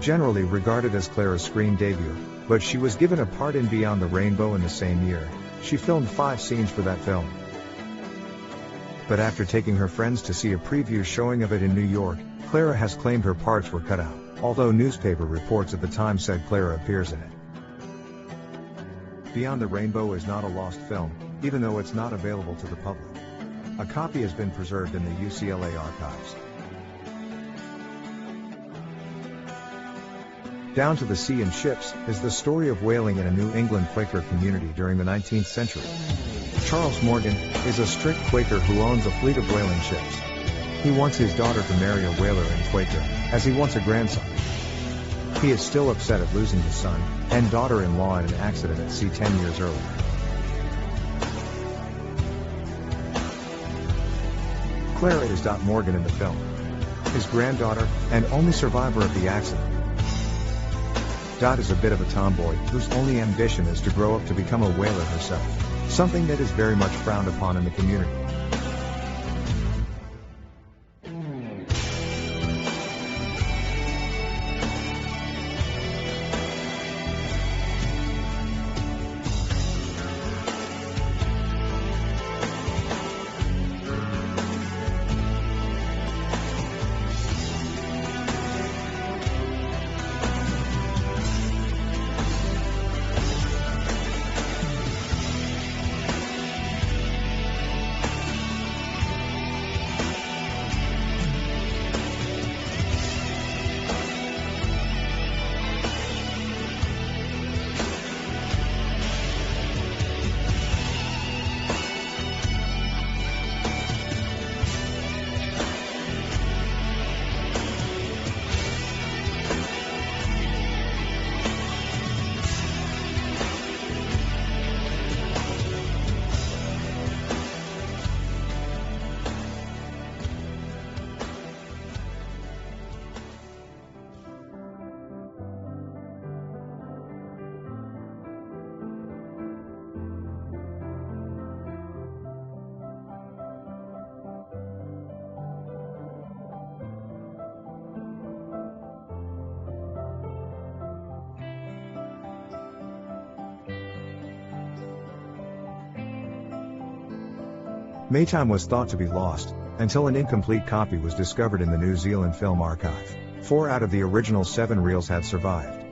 generally regarded as Clara's screen debut, but she was given a part in Beyond the Rainbow in the same year. She filmed 5 scenes for that film. But after taking her friends to see a preview showing of it in New York, Clara has claimed her parts were cut out, although newspaper reports at the time said Clara appears in it. Beyond the Rainbow is not a lost film, even though it's not available to the public. A copy has been preserved in the UCLA archives. Down to the Sea in Ships is the story of whaling in a New England Quaker community during the 19th century. Charles Morgan is a strict Quaker who owns a fleet of whaling ships. He wants his daughter to marry a whaler and Quaker, as he wants a grandson. He is still upset at losing his son and daughter-in-law in an accident at sea 10 years earlier. Clara is Morgan in the film, his granddaughter and only survivor of the accident. Dot is a bit of a tomboy whose only ambition is to grow up to become a whaler herself, something that is very much frowned upon in the community. Maytime was thought to be lost, until an incomplete copy was discovered in the New Zealand Film Archive. 4 out of the original 7 reels had survived.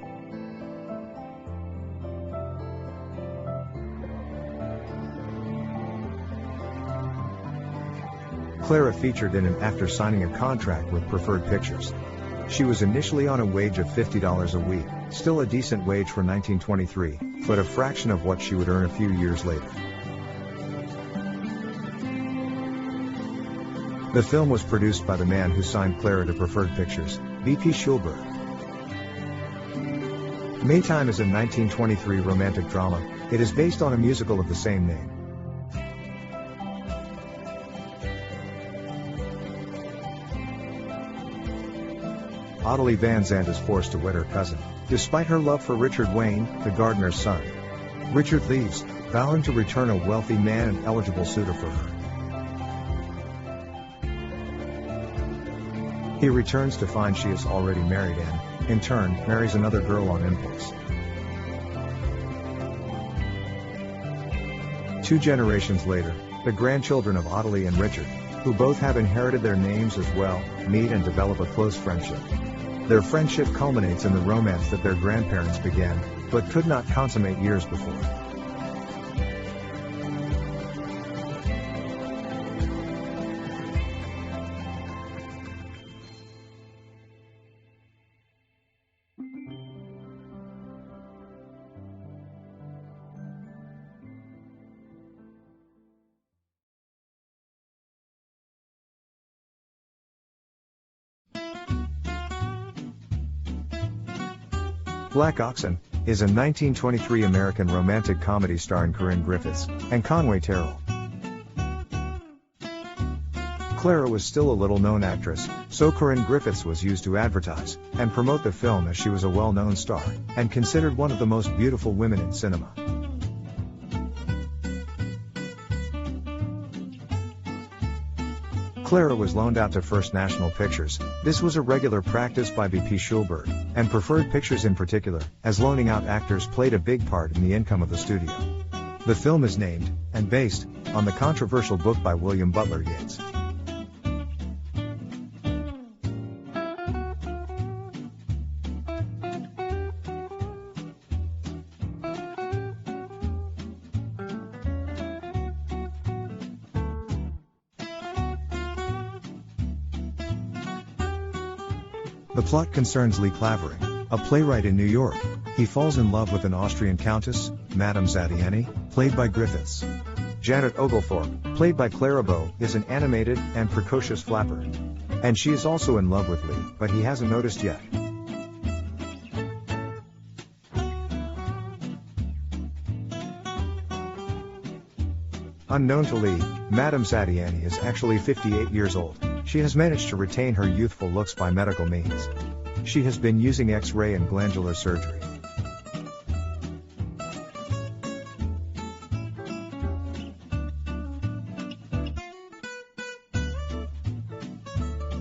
Clara featured in it after signing a contract with Preferred Pictures. She was initially on a wage of $50 a week, still a decent wage for 1923, but a fraction of what she would earn a few years later. The film was produced by the man who signed Clara to Preferred Pictures, B.P. Schulberg. Maytime is a 1923 romantic drama. It is based on a musical of the same name. Ottilie Van Zandt is forced to wed her cousin, despite her love for Richard Wayne, the gardener's son. Richard leaves, vowing to return a wealthy man and eligible suitor for her. He returns to find she is already married and, in turn, marries another girl on impulse. 2 generations later, the grandchildren of Ottilie and Richard, who both have inherited their names as well, meet and develop a close friendship. Their friendship culminates in the romance that their grandparents began, but could not consummate years before. Black Oxen is a 1923 American romantic comedy starring Corinne Griffiths and Conway Terrell. Clara was still a little-known actress, so Corinne Griffiths was used to advertise and promote the film as she was a well-known star and considered one of the most beautiful women in cinema. Clara was loaned out to First National Pictures. This was a regular practice by B.P. Schulberg, and Preferred Pictures in particular, as loaning out actors played a big part in the income of the studio. The film is named, and based, on the controversial book by William Butler Yeats. The plot concerns Lee Clavering, a playwright in New York. He falls in love with an Austrian countess, Madame Zattiany, played by Griffiths. Janet Oglethorpe, played by Clara Bow, is an animated and precocious flapper. And she is also in love with Lee, but he hasn't noticed yet. Unknown to Lee, Madame Zattiany is actually 58 years old. She has managed to retain her youthful looks by medical means. She has been using X-ray and glandular surgery.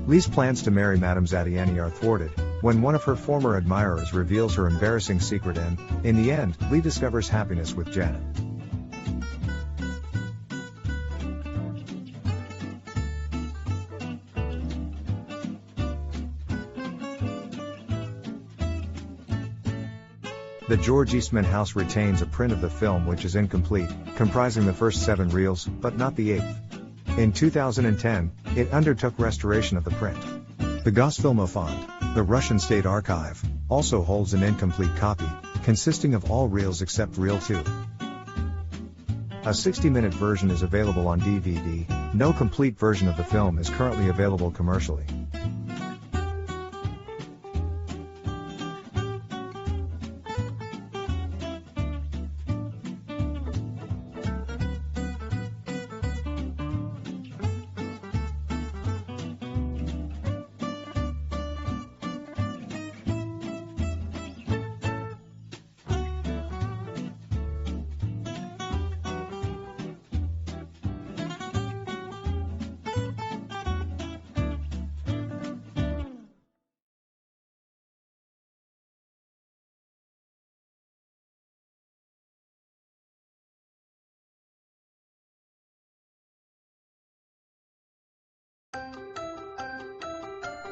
Lee's plans to marry Madame Zattiany are thwarted when one of her former admirers reveals her embarrassing secret and, in the end, Lee discovers happiness with Janet. The George Eastman House retains a print of the film which is incomplete, comprising the first 7 reels, but not the 8th. In 2010, it undertook restoration of the print. The Gosfilmofond, the Russian State Archive, also holds an incomplete copy, consisting of all reels except reel 2. A 60-minute version is available on DVD. No complete version of the film is currently available commercially.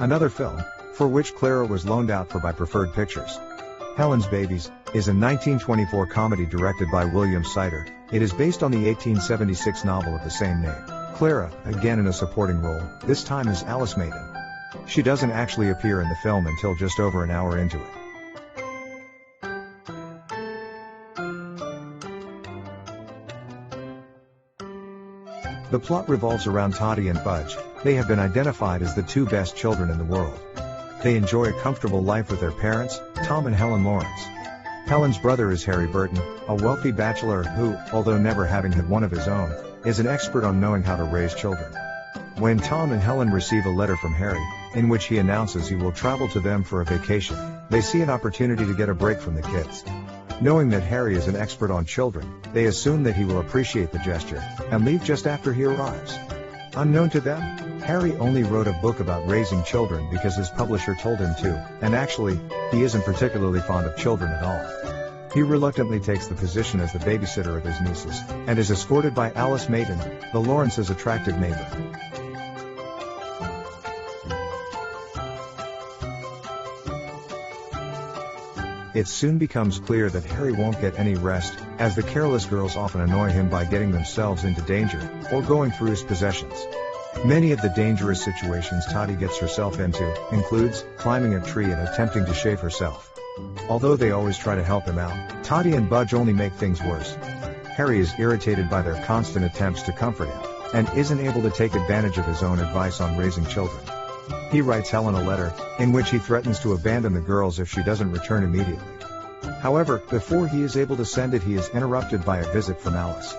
Another film, for which Clara was loaned out for by Preferred Pictures. Helen's Babies is a 1924 comedy directed by William Sider. It is based on the 1876 novel of the same name. Clara, again in a supporting role, this time as Alice Maiden. She doesn't actually appear in the film until just over an hour into it. The plot revolves around Toddy and Budge. They have been identified as the 2 best children in the world. They enjoy a comfortable life with their parents, Tom and Helen Lawrence. Helen's brother is Harry Burton, a wealthy bachelor who, although never having had one of his own, is an expert on knowing how to raise children. When Tom and Helen receive a letter from Harry, in which he announces he will travel to them for a vacation, they see an opportunity to get a break from the kids. Knowing that Harry is an expert on children, they assume that he will appreciate the gesture, and leave just after he arrives. Unknown to them, Harry only wrote a book about raising children because his publisher told him to, and actually, he isn't particularly fond of children at all. He reluctantly takes the position as the babysitter of his nieces, and is escorted by Alice Maiden, the Lawrences' attractive neighbor. It soon becomes clear that Harry won't get any rest, as the careless girls often annoy him by getting themselves into danger, or going through his possessions. Many of the dangerous situations Toddy gets herself into includes climbing a tree and attempting to shave herself. Although they always try to help him out, Toddy and Budge only make things worse. Harry is irritated by their constant attempts to comfort him, and isn't able to take advantage of his own advice on raising children. He writes Helen a letter, in which he threatens to abandon the girls if she doesn't return immediately. However, before he is able to send it, he is interrupted by a visit from Alice.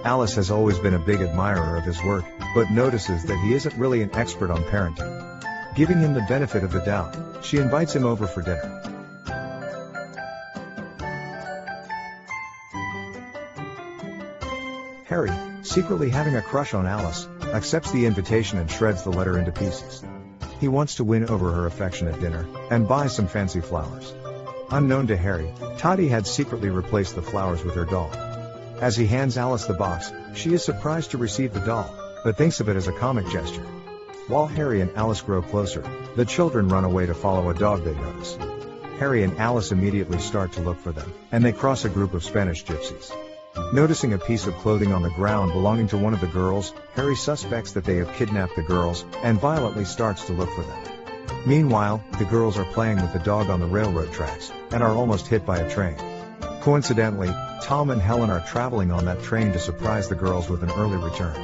Alice has always been a big admirer of his work, but notices that he isn't really an expert on parenting. Giving him the benefit of the doubt, she invites him over for dinner. Harry, secretly having a crush on Alice, accepts the invitation and shreds the letter into pieces. He wants to win over her affection at dinner, and buys some fancy flowers. Unknown to Harry, Toddy had secretly replaced the flowers with her doll. As he hands Alice the box, she is surprised to receive the doll, but thinks of it as a comic gesture. While Harry and Alice grow closer, the children run away to follow a dog they notice. Harry and Alice immediately start to look for them, and they cross a group of Spanish gypsies. Noticing a piece of clothing on the ground belonging to one of the girls, Harry suspects that they have kidnapped the girls, and violently starts to look for them. Meanwhile, the girls are playing with the dog on the railroad tracks, and are almost hit by a train. Coincidentally, Tom and Helen are traveling on that train to surprise the girls with an early return.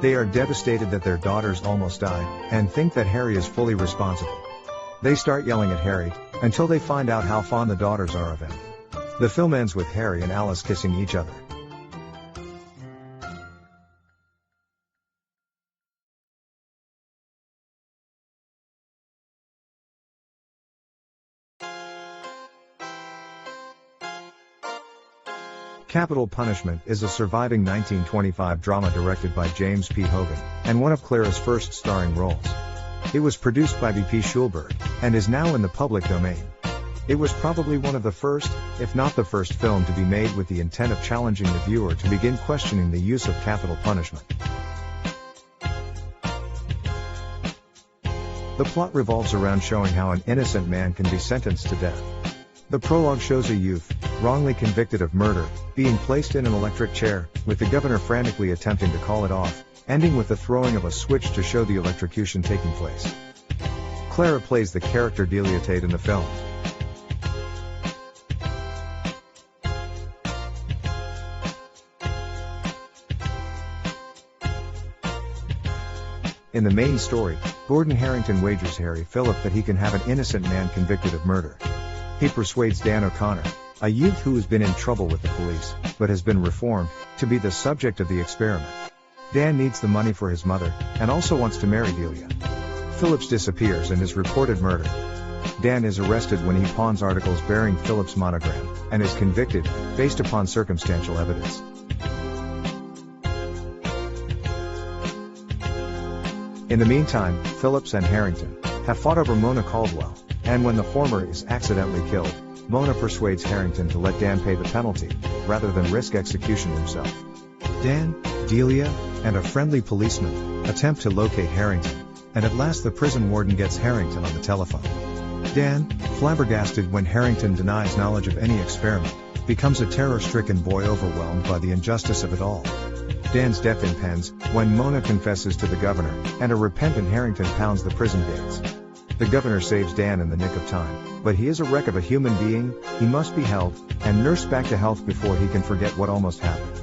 They are devastated that their daughters almost died, and think that Harry is fully responsible. They start yelling at Harry, until they find out how fond the daughters are of him. The film ends with Harry and Alice kissing each other. Capital Punishment is a surviving 1925 drama directed by James P. Hogan, and one of Clara's first starring roles. It was produced by B.P. Schulberg, and is now in the public domain. It was probably one of the first, if not the first film to be made with the intent of challenging the viewer to begin questioning the use of capital punishment. The plot revolves around showing how an innocent man can be sentenced to death. The prologue shows a youth, wrongly convicted of murder, being placed in an electric chair, with the governor frantically attempting to call it off, ending with the throwing of a switch to show the electrocution taking place. Clara plays the character Delia Tate in the film. In the main story, Gordon Harrington wagers Harry Phillip that he can have an innocent man convicted of murder. He persuades Dan O'Connor, a youth who has been in trouble with the police, but has been reformed, to be the subject of the experiment. Dan needs the money for his mother, and also wants to marry Delia. Phillips disappears and is reported murdered. Dan is arrested when he pawns articles bearing Phillips' monogram, and is convicted, based upon circumstantial evidence. In the meantime, Phillips and Harrington have fought over Mona Caldwell, and when the former is accidentally killed, Mona persuades Harrington to let Dan pay the penalty, rather than risk execution himself. Dan, Delia, and a friendly policeman attempt to locate Harrington, and at last the prison warden gets Harrington on the telephone. Dan, flabbergasted when Harrington denies knowledge of any experiment, becomes a terror-stricken boy overwhelmed by the injustice of it all. Dan's death impends when Mona confesses to the governor, and a repentant Harrington pounds the prison gates. The governor saves Dan in the nick of time, but he is a wreck of a human being. He must be held and nursed back to health before he can forget what almost happened.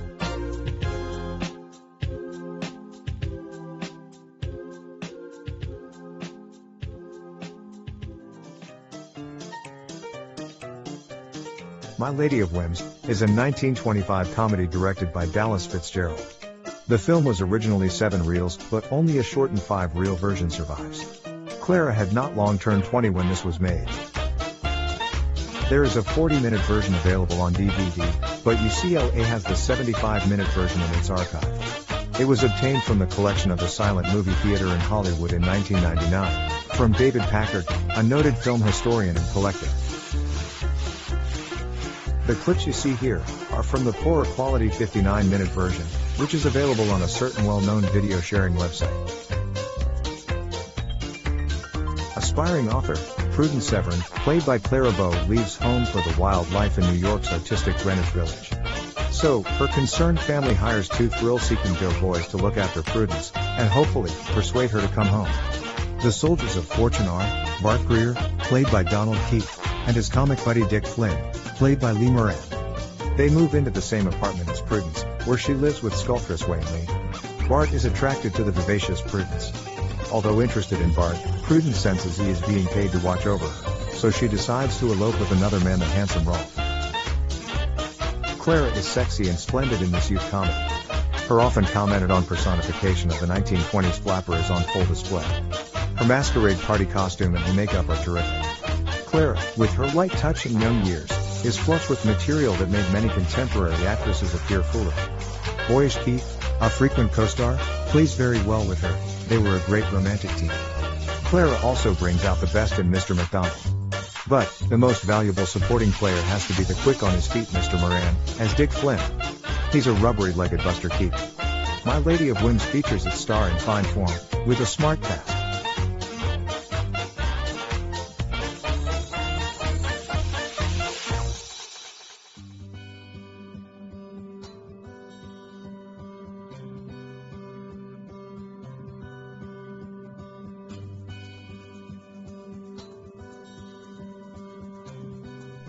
My Lady of Whims is a 1925 comedy directed by Dallas Fitzgerald. The film was originally 7 reels, but only a shortened 5-reel version survives. Clara had not long turned 20 when this was made. There is a 40-minute version available on DVD, but UCLA has the 75-minute version in its archive. It was obtained from the collection of the Silent Movie Theater in Hollywood in 1999, from David Packard, a noted film historian and collector. The clips you see here are from the poorer quality 59-minute version, which is available on a certain well-known video sharing website. Aspiring author, Prudence Severin, played by Clara Bow, leaves home for the wild life in New York's artistic Greenwich Village. So, her concerned family hires 2 thrill-seeking doughboys to look after Prudence, and hopefully, persuade her to come home. The soldiers of fortune are, Bart Greer, played by Donald Keith, and his comic buddy Dick Flynn, played by Lee Moran. They move into the same apartment as Prudence, where she lives with sculptress Wayne Lee. Bart is attracted to the vivacious Prudence. Although interested in Bart, Prudence senses he is being paid to watch over her, so she decides to elope with another man, the handsome Rolf. Clara is sexy and splendid in this youth comedy. Her often commented on personification of the 1920s flapper is on full display. Her masquerade party costume and her makeup are terrific. Clara, with her light touch and young years, is flush with material that made many contemporary actresses appear foolish. Boyish Keith, A frequent co-star, plays very well with her. They were a great romantic team. Clara also brings out the best in Mr. McDonald. But, the most valuable supporting player has to be the quick on his feet Mr. Moran, as Dick Flynn. He's a rubbery-legged Buster Keaton. My Lady of Whims features its star in fine form, with a smart cast.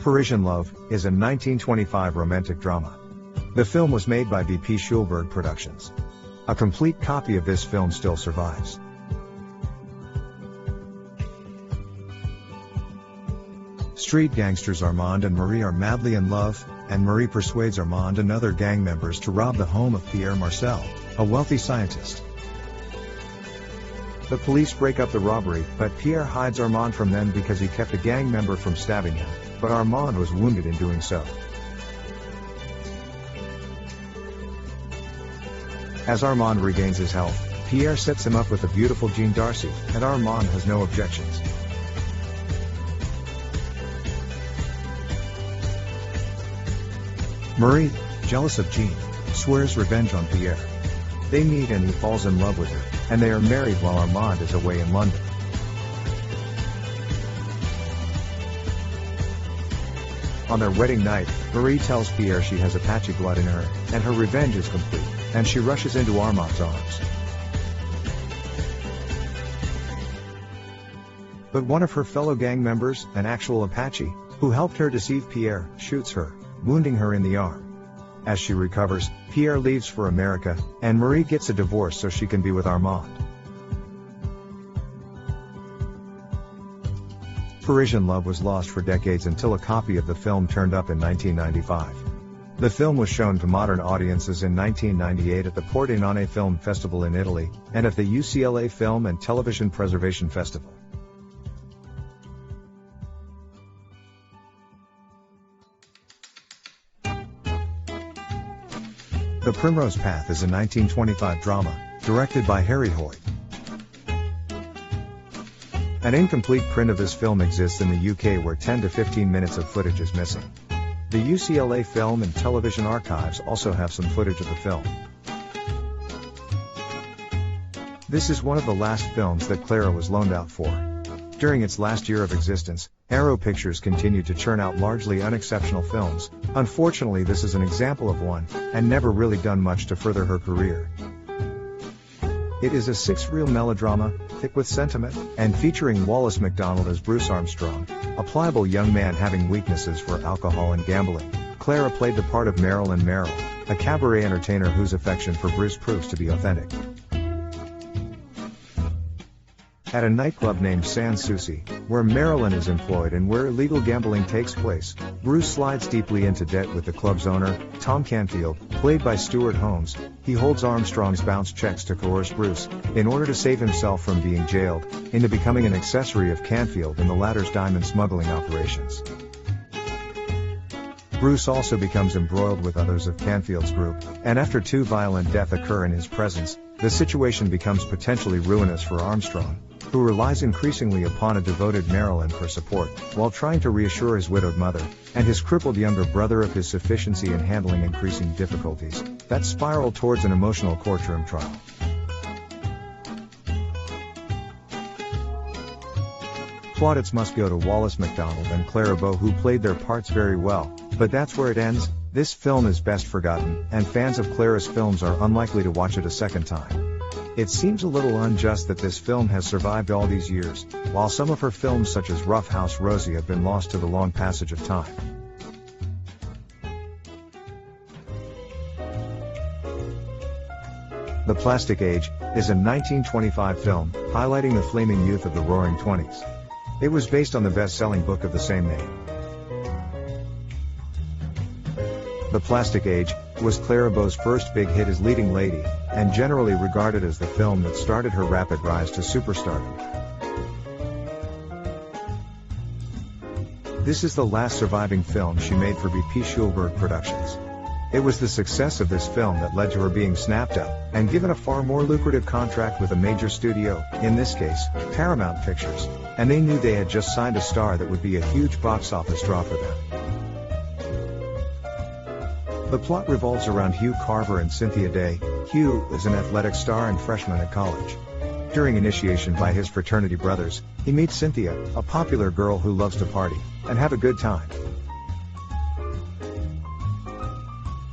Parisian Love is a 1925 romantic drama. The film was made by B.P. Schulberg Productions. A complete copy of this film still survives. Street gangsters Armand and Marie are madly in love, and Marie persuades Armand and other gang members to rob the home of Pierre Marcel, a wealthy scientist. The police break up the robbery, but Pierre hides Armand from them because he kept a gang member from stabbing him, but Armand was wounded in doing so. As Armand regains his health, Pierre sets him up with the beautiful Jean Darcy, and Armand has no objections. Marie, jealous of Jean, swears revenge on Pierre. They meet and he falls in love with her, and they are married while Armand is away in London. On their wedding night, Marie tells Pierre she has Apache blood in her, and her revenge is complete, and she rushes into Armand's arms. But one of her fellow gang members, an actual Apache, who helped her deceive Pierre, shoots her, wounding her in the arm. As she recovers, Pierre leaves for America, and Marie gets a divorce so she can be with Armand. Parisian Love was lost for decades until a copy of the film turned up in 1995. The film was shown to modern audiences in 1998 at the Pordenone Film Festival in Italy, and at the UCLA Film and Television Preservation Festival. The Primrose Path is a 1925 drama, directed by Harry Hoyt. An incomplete print of this film exists in the UK where 10 to 15 minutes of footage is missing. The UCLA Film and Television Archives also have some footage of the film. This is one of the last films that Clara was loaned out for. During its last year of existence, Arrow Pictures continued to churn out largely unexceptional films. Unfortunately, this is an example of one, and never really done much to further her career. It is a six-reel melodrama, thick with sentiment, and featuring Wallace MacDonald as Bruce Armstrong, a pliable young man having weaknesses for alcohol and gambling. Clara played the part of Marilyn Merrill, a cabaret entertainer whose affection for Bruce proves to be authentic. At a nightclub named Sans Souci, where Marilyn is employed and where illegal gambling takes place, Bruce slides deeply into debt with the club's owner, Tom Canfield, played by Stuart Holmes. He holds Armstrong's bounce checks to coerce Bruce, in order to save himself from being jailed, into becoming an accessory of Canfield in the latter's diamond smuggling operations. Bruce also becomes embroiled with others of Canfield's group, and after two violent deaths occur in his presence, the situation becomes potentially ruinous for Armstrong, who relies increasingly upon a devoted Marilyn for support, while trying to reassure his widowed mother, and his crippled younger brother of his sufficiency in handling increasing difficulties, that spiral towards an emotional courtroom trial. Plaudits must go to Wallace MacDonald and Clara Bow, who played their parts very well, but that's where it ends. This film is best forgotten, and fans of Clara's films are unlikely to watch it a second time. It seems a little unjust that this film has survived all these years, while some of her films such as Rough House Rosie have been lost to the long passage of time. The Plastic Age is a 1925 film, highlighting the flaming youth of the Roaring Twenties. It was based on the best-selling book of the same name. The Plastic Age was Clara Bow's first big hit as leading lady, and generally regarded as the film that started her rapid rise to superstardom. This is the last surviving film she made for B.P. Schulberg Productions. It was the success of this film that led to her being snapped up and given a far more lucrative contract with a major studio, in this case, Paramount Pictures, and they knew they had just signed a star that would be a huge box office draw for them. The plot revolves around Hugh Carver and Cynthia Day. Hugh is an athletic star and freshman at college. During initiation by his fraternity brothers, he meets Cynthia, a popular girl who loves to party and have a good time.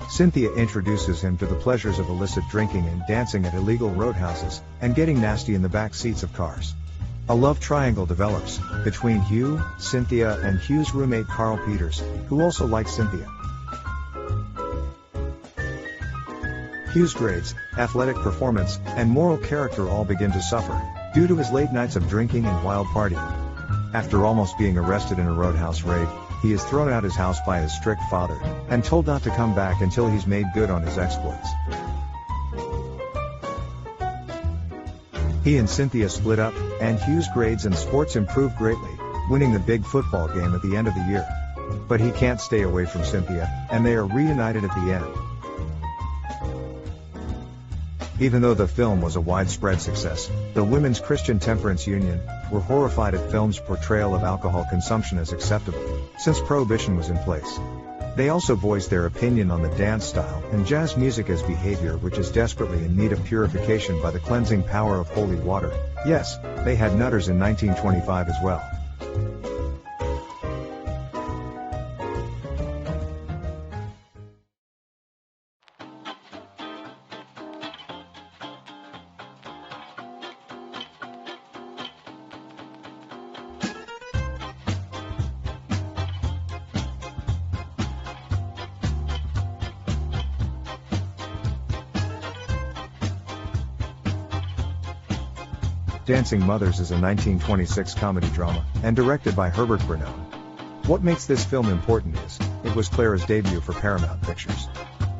Cynthia introduces him to the pleasures of illicit drinking and dancing at illegal roadhouses, and getting nasty in the back seats of cars. A love triangle develops between Hugh, Cynthia, and Hugh's roommate Carl Peters, who also likes Cynthia. Hugh's grades, athletic performance, and moral character all begin to suffer due to his late nights of drinking and wild partying. After almost being arrested in a roadhouse raid, he is thrown out his house by his strict father and told not to come back until he's made good on his exploits. He and Cynthia split up, and Hugh's grades and sports improve greatly, winning the big football game at the end of the year. But he can't stay away from Cynthia, and they are reunited at the end. Even though the film was a widespread success, the Women's Christian Temperance Union were horrified at film's portrayal of alcohol consumption as acceptable, since prohibition was in place. They also voiced their opinion on the dance style and jazz music as behavior which is desperately in need of purification by the cleansing power of holy water. Yes, they had nutters in 1925 as well. Dancing Mothers is a 1926 comedy drama, and directed by Herbert Burnell. What makes this film important is, it was Clara's debut for Paramount Pictures.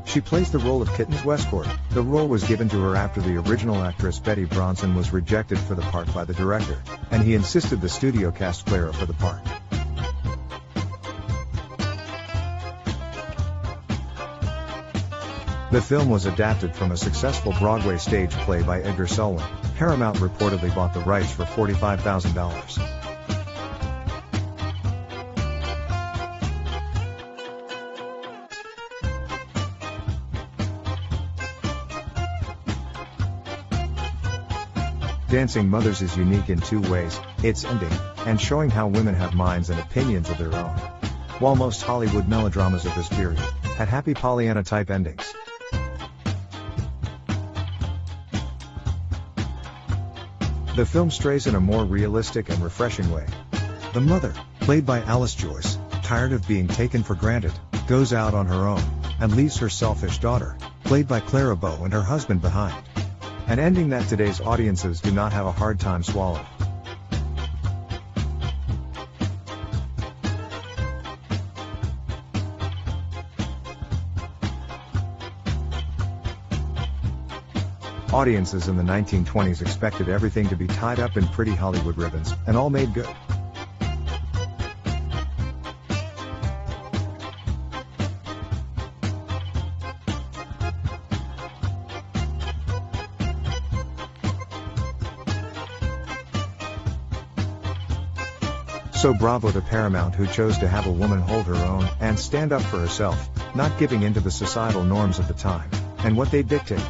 She plays the role of Kittens Westcourt. The role was given to her after the original actress Betty Bronson was rejected for the part by the director, and he insisted the studio cast Clara for the part. The film was adapted from a successful Broadway stage play by Edgar Selwyn. Paramount reportedly bought the rights for $45,000. Dancing Mothers is unique in two ways: its ending, and showing how women have minds and opinions of their own. While most Hollywood melodramas of this period had happy Pollyanna-type endings. The film strays in a more realistic and refreshing way. The mother, played by Alice Joyce, tired of being taken for granted, goes out on her own, and leaves her selfish daughter, played by Clara Bow, and her husband behind. An ending that today's audiences do not have a hard time swallowing. Audiences in the 1920s expected everything to be tied up in pretty Hollywood ribbons, and all made good. So bravo to Paramount, who chose to have a woman hold her own and stand up for herself, not giving in to the societal norms of the time and what they dictate.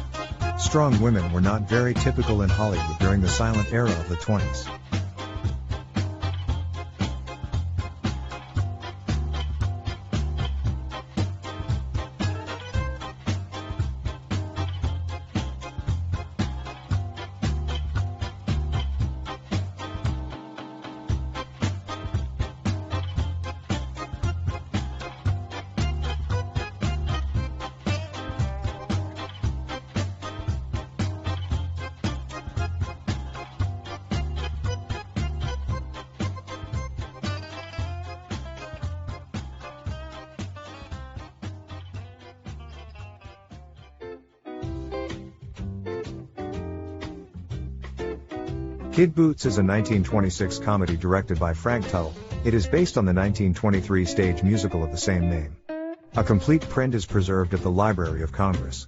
Strong women were not very typical in Hollywood during the silent era of the 20s. Kid Boots is a 1926 comedy directed by Frank Tuttle. It is based on the 1923 stage musical of the same name. A complete print is preserved at the Library of Congress.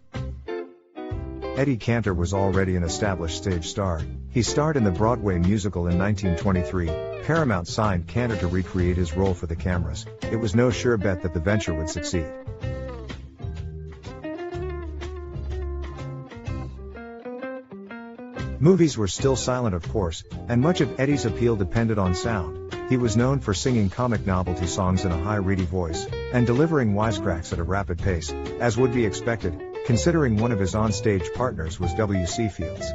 Eddie Cantor was already an established stage star. He starred in the Broadway musical in 1923. Paramount signed Cantor to recreate his role for the cameras. It was no sure bet that the venture would succeed. Movies were still silent, of course, and much of Eddie's appeal depended on sound. He was known for singing comic novelty songs in a high, reedy voice, and delivering wisecracks at a rapid pace, as would be expected, considering one of his on-stage partners was W.C. Fields.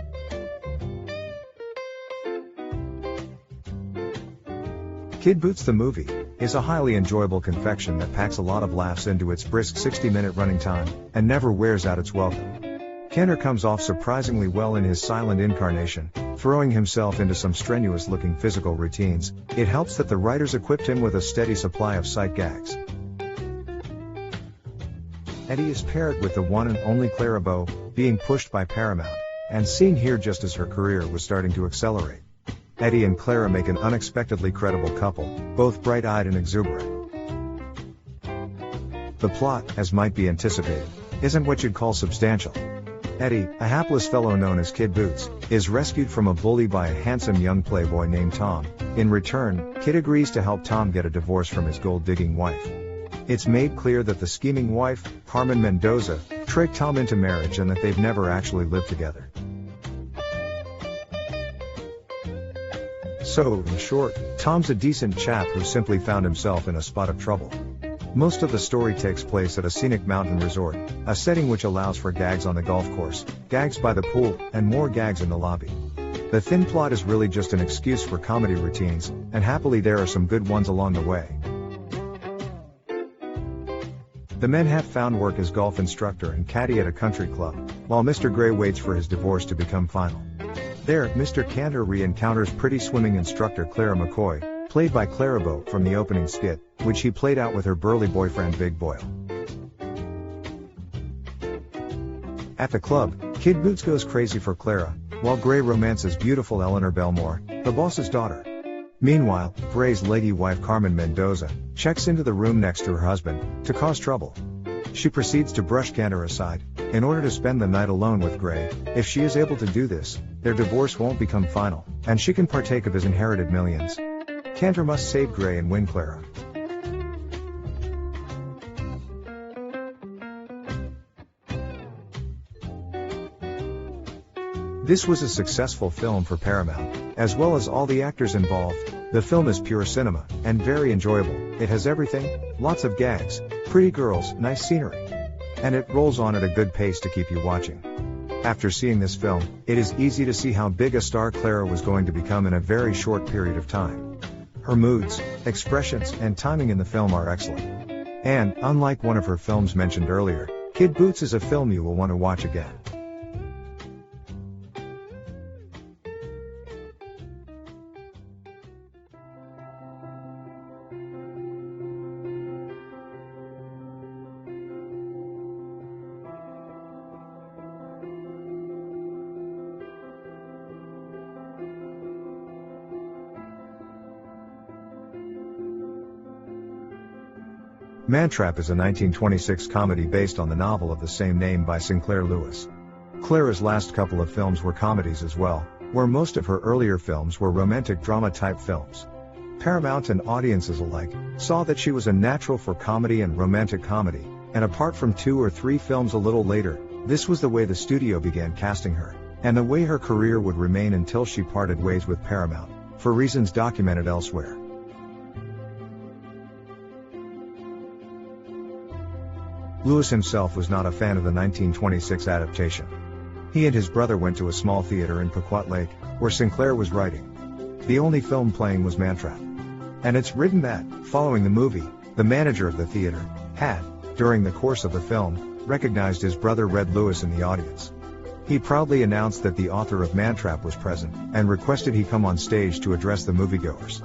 Kid Boots the Movie is a highly enjoyable confection that packs a lot of laughs into its brisk 60-minute running time, and never wears out its welcome. Cantor comes off surprisingly well in his silent incarnation, throwing himself into some strenuous-looking physical routines. It helps that the writers equipped him with a steady supply of sight gags. Eddie is paired with the one and only Clara Bow, being pushed by Paramount, and seen here just as her career was starting to accelerate. Eddie and Clara make an unexpectedly credible couple, both bright-eyed and exuberant. The plot, as might be anticipated, isn't what you'd call substantial. Eddie, a hapless fellow known as Kid Boots, is rescued from a bully by a handsome young playboy named Tom. In return, Kid agrees to help Tom get a divorce from his gold-digging wife. It's made clear that the scheming wife, Carmen Mendoza, tricked Tom into marriage and that they've never actually lived together. So, in short, Tom's a decent chap who simply found himself in a spot of trouble. Most of the story takes place at a scenic mountain resort, a setting which allows for gags on the golf course, gags by the pool, and more gags in the lobby. The thin plot is really just an excuse for comedy routines, and happily there are some good ones along the way. The men have found work as golf instructor and caddy at a country club, while Mr. Gray waits for his divorce to become final. There, Mr. Cantor re-encounters pretty swimming instructor Clara McCoy, played by Clara Bow from the opening skit, which he played out with her burly boyfriend Big Boyle. At the club, Kid Boots goes crazy for Clara, while Gray romances beautiful Eleanor Belmore, the boss's daughter. Meanwhile, Gray's lady wife Carmen Mendoza checks into the room next to her husband, to cause trouble. She proceeds to brush Cantor aside, in order to spend the night alone with Gray. If she is able to do this, their divorce won't become final, and she can partake of his inherited millions. Cantor must save Gray and win Clara. This was a successful film for Paramount, as well as all the actors involved. The film is pure cinema, and very enjoyable. It has everything, lots of gags, pretty girls, nice scenery. And it rolls on at a good pace to keep you watching. After seeing this film, it is easy to see how big a star Clara was going to become in a very short period of time. Her moods, expressions, and timing in the film are excellent. And, unlike one of her films mentioned earlier, Kid Boots is a film you will want to watch again. Mantrap is a 1926 comedy based on the novel of the same name by Sinclair Lewis. Clara's last couple of films were comedies as well, where most of her earlier films were romantic drama-type films. Paramount and audiences alike saw that she was a natural for comedy and romantic comedy, and apart from 2 or 3 films a little later, this was the way the studio began casting her, and the way her career would remain until she parted ways with Paramount, for reasons documented elsewhere. Lewis himself was not a fan of the 1926 adaptation. He and his brother went to a small theater in Pequot Lake, where Sinclair was writing. The only film playing was Mantrap. And it's written that, following the movie, the manager of the theater had, during the course of the film, recognized his brother Red Lewis in the audience. He proudly announced that the author of Mantrap was present, and requested he come on stage to address the moviegoers.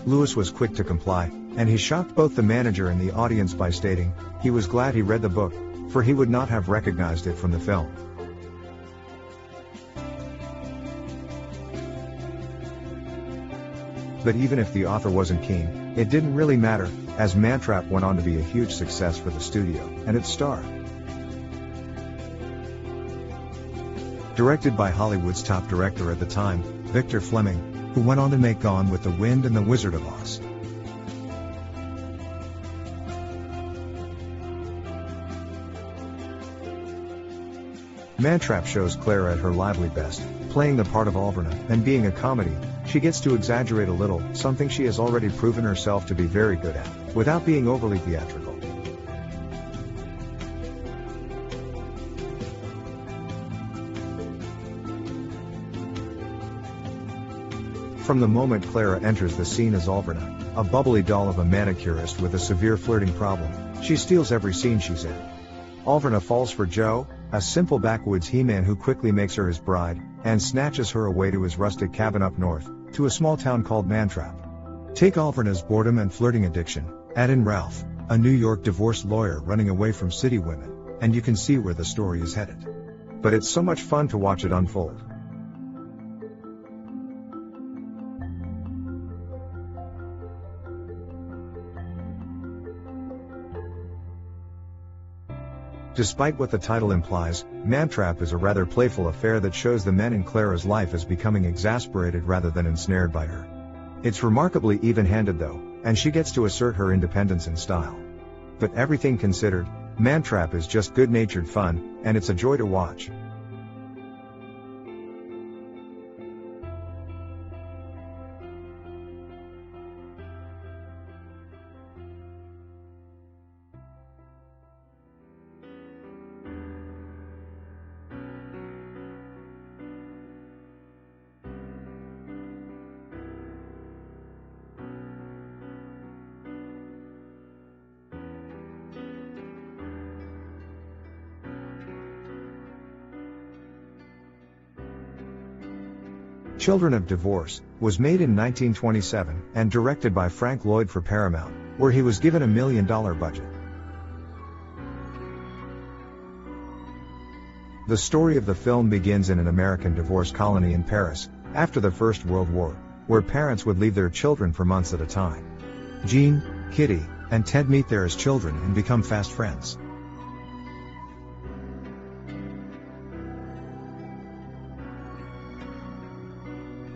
Lewis was quick to comply, and he shocked both the manager and the audience by stating, he was glad he read the book, for he would not have recognized it from the film. But even if the author wasn't keen, it didn't really matter, as Mantrap went on to be a huge success for the studio and its star. Directed by Hollywood's top director at the time, Victor Fleming, who went on to make Gone with the Wind and The Wizard of Oz. Mantrap shows Clara at her lively best, playing the part of Alverna, and being a comedy, she gets to exaggerate a little, something she has already proven herself to be very good at, without being overly theatrical. From the moment Clara enters the scene as Alverna, a bubbly doll of a manicurist with a severe flirting problem, she steals every scene she's in. Alverna falls for Joe, a simple backwoods he-man who quickly makes her his bride, and snatches her away to his rustic cabin up north, to a small town called Mantrap. Take Alverna's boredom and flirting addiction, add in Ralph, a New York divorce lawyer running away from city women, and you can see where the story is headed. But it's so much fun to watch it unfold. Despite what the title implies, Mantrap is a rather playful affair that shows the men in Clara's life as becoming exasperated rather than ensnared by her. It's remarkably even-handed though, and she gets to assert her independence in style. But everything considered, Mantrap is just good-natured fun, and it's a joy to watch. Children of Divorce was made in 1927 and directed by Frank Lloyd for Paramount, where he was given $1 million budget. The story of the film begins in an American divorce colony in Paris, after the First World War, where parents would leave their children for months at a time. Jean, Kitty, and Ted meet there as children and become fast friends.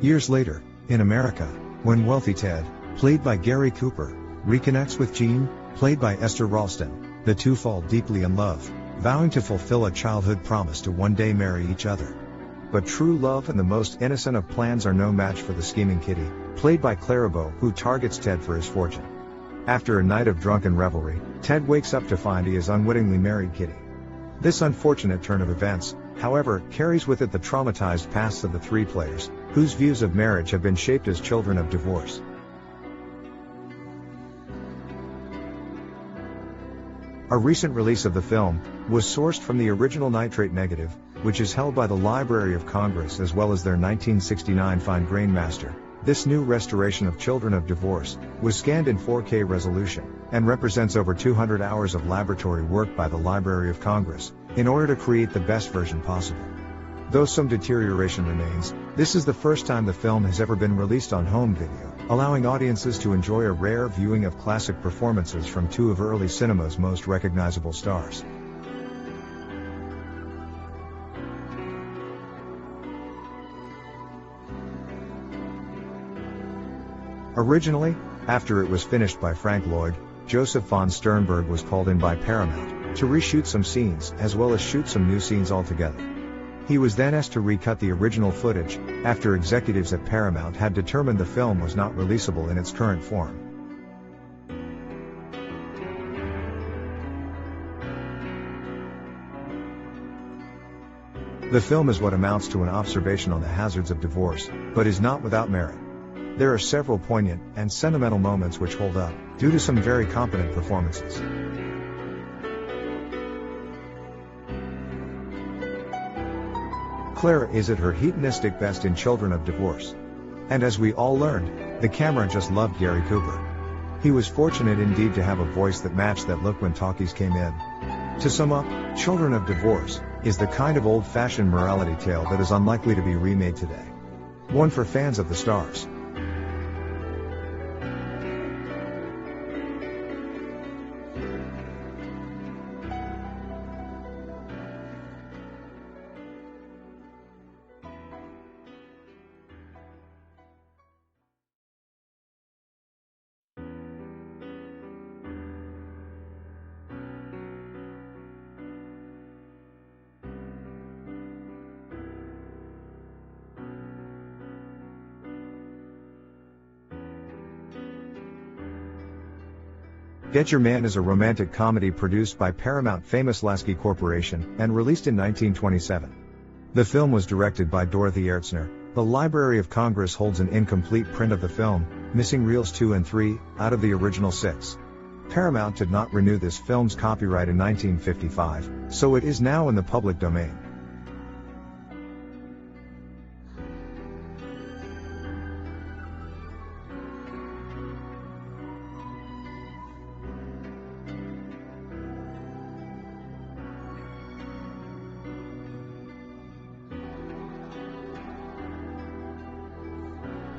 Years later, in America, when wealthy Ted, played by Gary Cooper, reconnects with Jean, played by Esther Ralston, the two fall deeply in love, vowing to fulfill a childhood promise to one day marry each other. But true love and the most innocent of plans are no match for the scheming Kitty, played by Clara Bow, who targets Ted for his fortune. After a night of drunken revelry, Ted wakes up to find he has unwittingly married Kitty. This unfortunate turn of events, however, carries with it the traumatized pasts of the three players, whose views of marriage have been shaped as children of divorce. A recent release of the film was sourced from the original nitrate negative, which is held by the Library of Congress as well as their 1969 fine grain master. This new restoration of Children of Divorce was scanned in 4K resolution and represents over 200 hours of laboratory work by the Library of Congress in order to create the best version possible. Though some deterioration remains, this is the first time the film has ever been released on home video, allowing audiences to enjoy a rare viewing of classic performances from two of early cinema's most recognizable stars. Originally, after it was finished by Frank Lloyd, Joseph von Sternberg was called in by Paramount to reshoot some scenes as well as shoot some new scenes altogether. He was then asked to recut the original footage, after executives at Paramount had determined the film was not releasable in its current form. The film is what amounts to an observation on the hazards of divorce, but is not without merit. There are several poignant and sentimental moments which hold up, due to some very competent performances. Clara is at her hedonistic best in Children of Divorce. And as we all learned, the camera just loved Gary Cooper. He was fortunate indeed to have a voice that matched that look when talkies came in. To sum up, Children of Divorce is the kind of old-fashioned morality tale that is unlikely to be remade today. One for fans of the stars. Get Your Man is a romantic comedy produced by Paramount Famous Lasky Corporation and released in 1927. The film was directed by Dorothy Ertzner. The Library of Congress holds an incomplete print of the film, missing reels 2 and 3, out of the original 6. Paramount did not renew this film's copyright in 1955, so it is now in the public domain.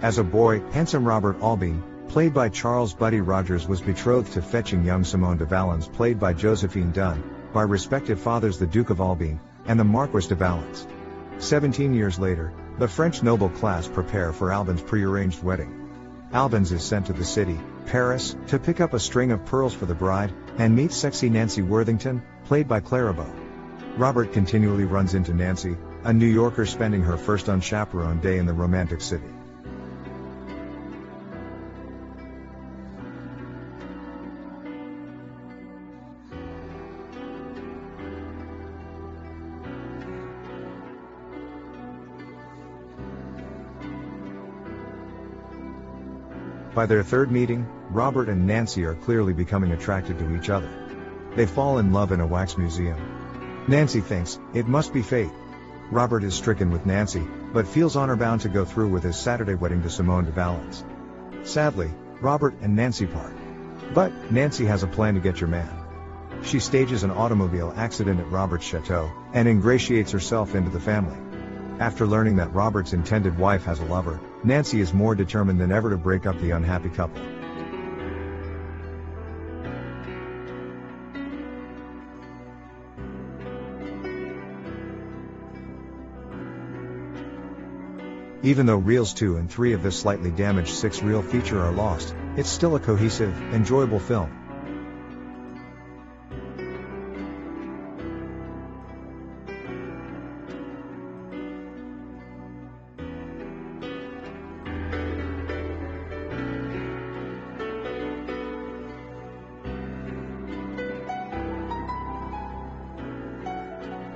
As a boy, handsome Robert Albine, played by Charles Buddy Rogers, was betrothed to fetching young Simone de Valence, played by Josephine Dunn, by respective fathers the Duke of Albine and the Marquis de Valence. 17 years later, the French noble class prepare for Albine's prearranged wedding. Albine is sent to the city, Paris, to pick up a string of pearls for the bride, and meets sexy Nancy Worthington, played by Clara Bow. Robert continually runs into Nancy, a New Yorker spending her first unchaperoned day in the romantic city. By their third meeting, Robert and Nancy are clearly becoming attracted to each other. They fall in love in a wax museum. Nancy thinks it must be fate. Robert is stricken with Nancy, but feels honor-bound to go through with his Saturday wedding to Simone de Valence. Sadly, Robert and Nancy part. But Nancy has a plan to get your man. She stages an automobile accident at Robert's chateau, and ingratiates herself into the family. After learning that Robert's intended wife has a lover, Nancy is more determined than ever to break up the unhappy couple. Even though reels 2 and 3 of this slightly damaged 6-reel feature are lost, it's still a cohesive, enjoyable film.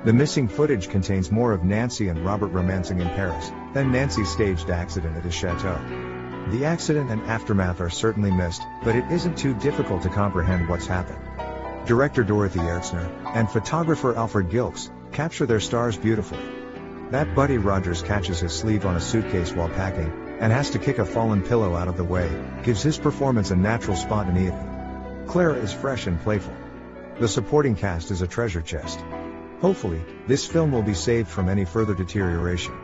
The missing footage contains more of Nancy and Robert romancing in Paris than Nancy's staged accident at his chateau. The accident and aftermath are certainly missed, but it isn't too difficult to comprehend what's happened. Director Dorothy Ertzner and photographer Alfred Gilks capture their stars beautifully. That Buddy Rogers catches his sleeve on a suitcase while packing, and has to kick a fallen pillow out of the way, gives his performance a natural spontaneity. Clara is fresh and playful. The supporting cast is a treasure chest. Hopefully, this film will be saved from any further deterioration.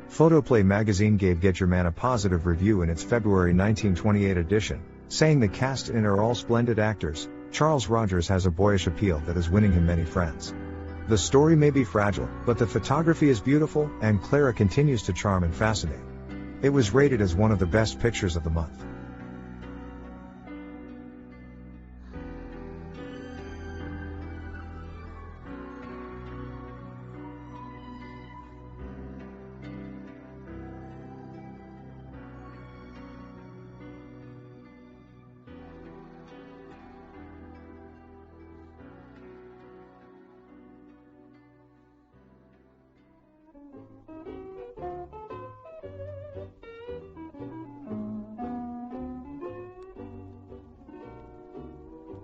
Photoplay magazine gave Get Your Man a positive review in its February 1928 edition, saying the cast in are all splendid actors. Charles Rogers has a boyish appeal that is winning him many friends. The story may be fragile, but the photography is beautiful, and Clara continues to charm and fascinate. It was rated as one of the best pictures of the month.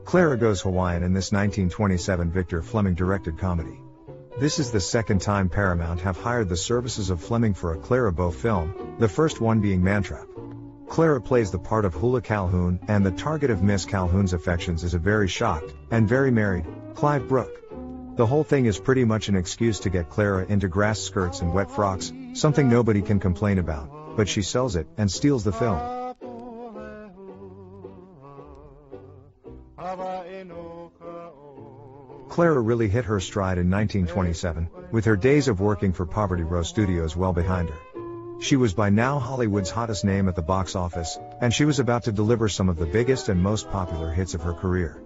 Clara Goes Hawaiian in this 1927 Victor Fleming-directed comedy. This is the second time Paramount have hired the services of Fleming for a Clara Bow film, the first one being Mantrap. Clara plays the part of Hula Calhoun, and the target of Miss Calhoun's affections is a very shocked, and very married, Clive Brooke. The whole thing is pretty much an excuse to get Clara into grass skirts and wet frocks, something nobody can complain about, but she sells it, and steals the film. Clara really hit her stride in 1927, with her days of working for Poverty Row Studios well behind her. She was by now Hollywood's hottest name at the box office, and she was about to deliver some of the biggest and most popular hits of her career.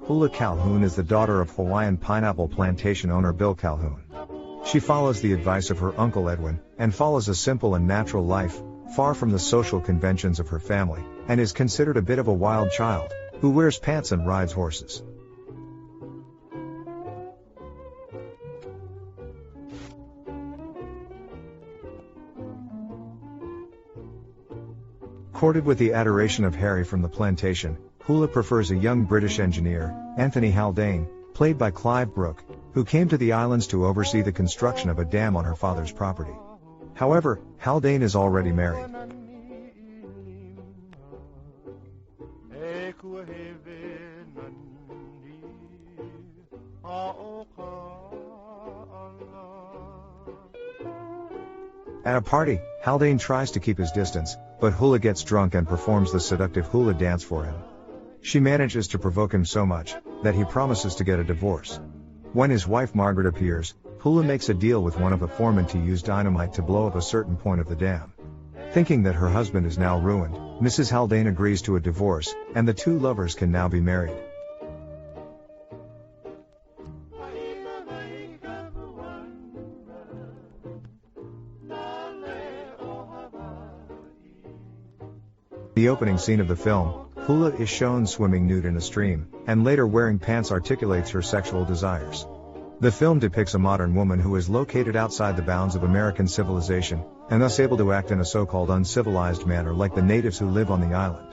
Hula Calhoun is the daughter of Hawaiian pineapple plantation owner Bill Calhoun. She follows the advice of her uncle Edwin, and follows a simple and natural life, far from the social conventions of her family, and is considered a bit of a wild child, who wears pants and rides horses. Courted with the adoration of Harry from the plantation, Hula prefers a young British engineer, Anthony Haldane, played by Clive Brooke, who came to the islands to oversee the construction of a dam on her father's property. However, Haldane is already married. At a party, Haldane tries to keep his distance, but Hula gets drunk and performs the seductive hula dance for him. She manages to provoke him so much, that he promises to get a divorce. When his wife Margaret appears, Hula makes a deal with one of the foremen to use dynamite to blow up a certain point of the dam. Thinking that her husband is now ruined, Mrs. Haldane agrees to a divorce, and the two lovers can now be married. The opening scene of the film, Hula is shown swimming nude in a stream, and later wearing pants articulates her sexual desires. The film depicts a modern woman who is located outside the bounds of American civilization, and thus able to act in a so-called uncivilized manner like the natives who live on the island.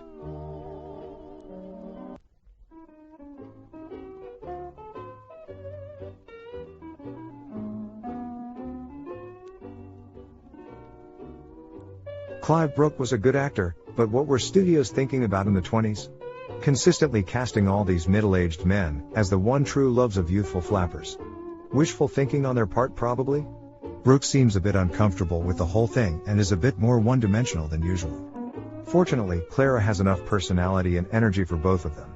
Clive Brooke was a good actor, but what were studios thinking about in the 20s? Consistently casting all these middle-aged men as the one true loves of youthful flappers. Wishful thinking on their part probably? Brooke seems a bit uncomfortable with the whole thing and is a bit more one-dimensional than usual. Fortunately, Clara has enough personality and energy for both of them.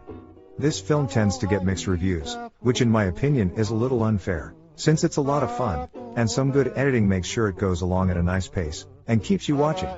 This film tends to get mixed reviews, which in my opinion is a little unfair, since it's a lot of fun, and some good editing makes sure it goes along at a nice pace, and keeps you watching.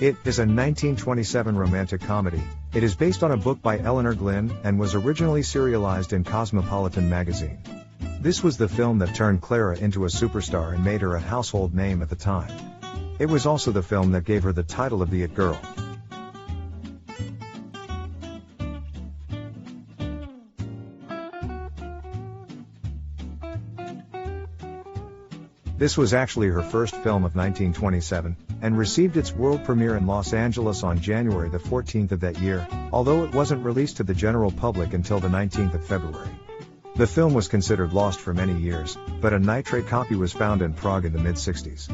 It is a 1927 romantic comedy. It is based on a book by Eleanor Glynn and was originally serialized in Cosmopolitan magazine. This was the film that turned Clara into a superstar and made her a household name at the time. It was also the film that gave her the title of the It Girl. This was actually her first film of 1927, and received its world premiere in Los Angeles on January the 14th of that year, although it wasn't released to the general public until the 19th of February. The film was considered lost for many years, but a nitrate copy was found in Prague in the mid-60s.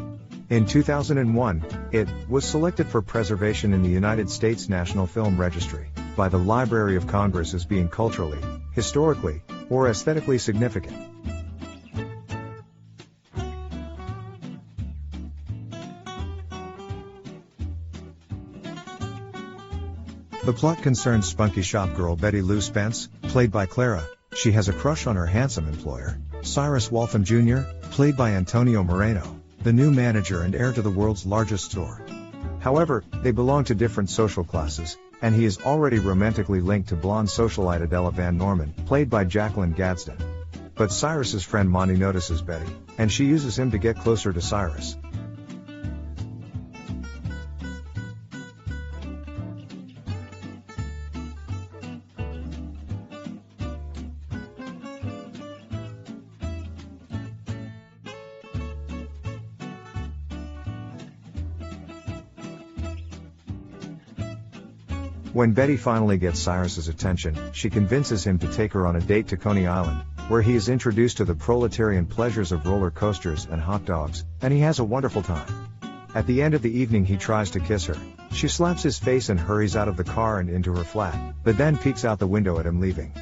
In 2001, it was selected for preservation in the United States National Film Registry by the Library of Congress as being culturally, historically, or aesthetically significant. The plot concerns spunky shop girl Betty Lou Spence, played by Clara. She has a crush on her handsome employer, Cyrus Waltham Jr., played by Antonio Moreno, the new manager and heir to the world's largest store. However, they belong to different social classes, and he is already romantically linked to blonde socialite Adela Van Norman, played by Jacqueline Gadsden. But Cyrus's friend Monty notices Betty, and she uses him to get closer to Cyrus. When Betty finally gets Cyrus's attention, she convinces him to take her on a date to Coney Island, where he is introduced to the proletarian pleasures of roller coasters and hot dogs, and he has a wonderful time. At the end of the evening he tries to kiss her. She slaps his face and hurries out of the car and into her flat, but then peeks out the window at him leaving.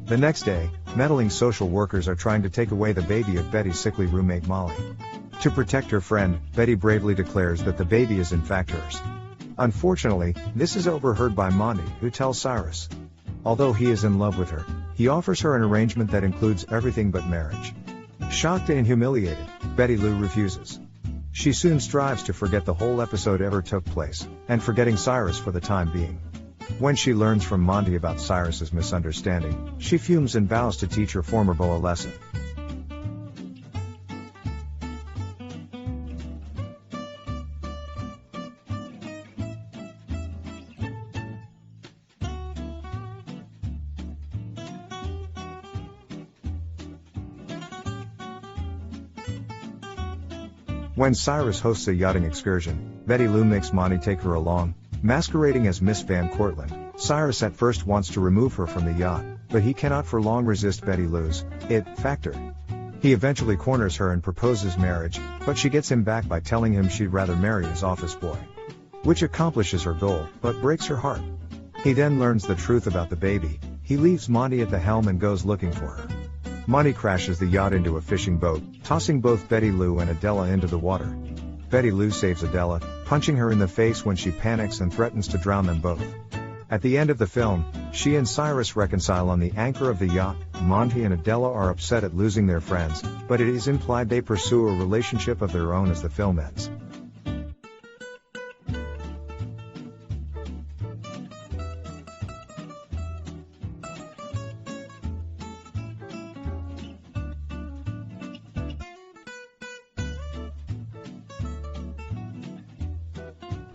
The next day, meddling social workers are trying to take away the baby of Betty's sickly roommate Molly. To protect her friend, Betty bravely declares that the baby is in fact hers. Unfortunately, this is overheard by Monty, who tells Cyrus. Although he is in love with her, he offers her an arrangement that includes everything but marriage. Shocked and humiliated, Betty Lou refuses. She soon strives to forget the whole episode ever took place, and forgetting Cyrus for the time being. When she learns from Monty about Cyrus's misunderstanding, she fumes and vows to teach her former beau a lesson. When Cyrus hosts a yachting excursion, Betty Lou makes Monty take her along. Masquerading as Miss Van Cortlandt, Cyrus at first wants to remove her from the yacht, but he cannot for long resist Betty Lou's it factor. He eventually corners her and proposes marriage, but she gets him back by telling him she'd rather marry his office boy. Which accomplishes her goal, but breaks her heart. He then learns the truth about the baby. He leaves Monty at the helm and goes looking for her. Monty crashes the yacht into a fishing boat, tossing both Betty Lou and Adela into the water. Betty Lou saves Adela, punching her in the face when she panics and threatens to drown them both. At the end of the film, she and Cyrus reconcile on the anchor of the yacht. Monty and Adela are upset at losing their friends, but it is implied they pursue a relationship of their own as the film ends.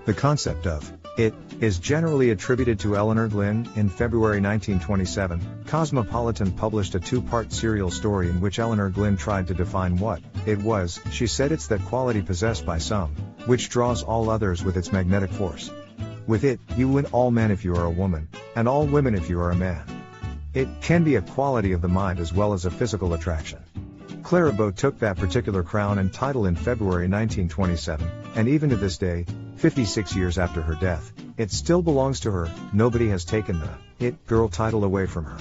The concept of it is generally attributed to Eleanor Glynn. In February 1927, Cosmopolitan published a two-part serial story in which Eleanor Glynn tried to define what it was. She said it's that quality possessed by some, which draws all others with its magnetic force. With it, you win all men if you are a woman, and all women if you are a man. It can be a quality of the mind as well as a physical attraction. Clara Bow took that particular crown and title in February 1927, and even to this day, 56 years after her death, it still belongs to her. Nobody has taken the It Girl title away from her.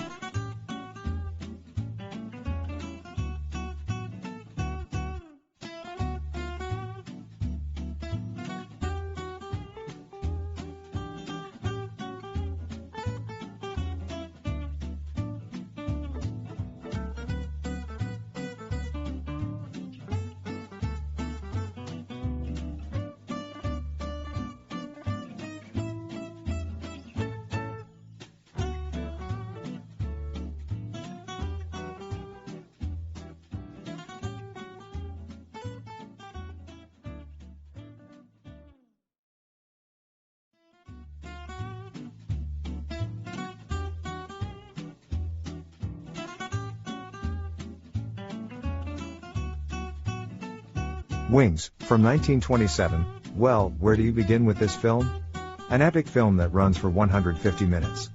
Wings, from 1927. Well, where do you begin with this film? An epic film that runs for 150 minutes.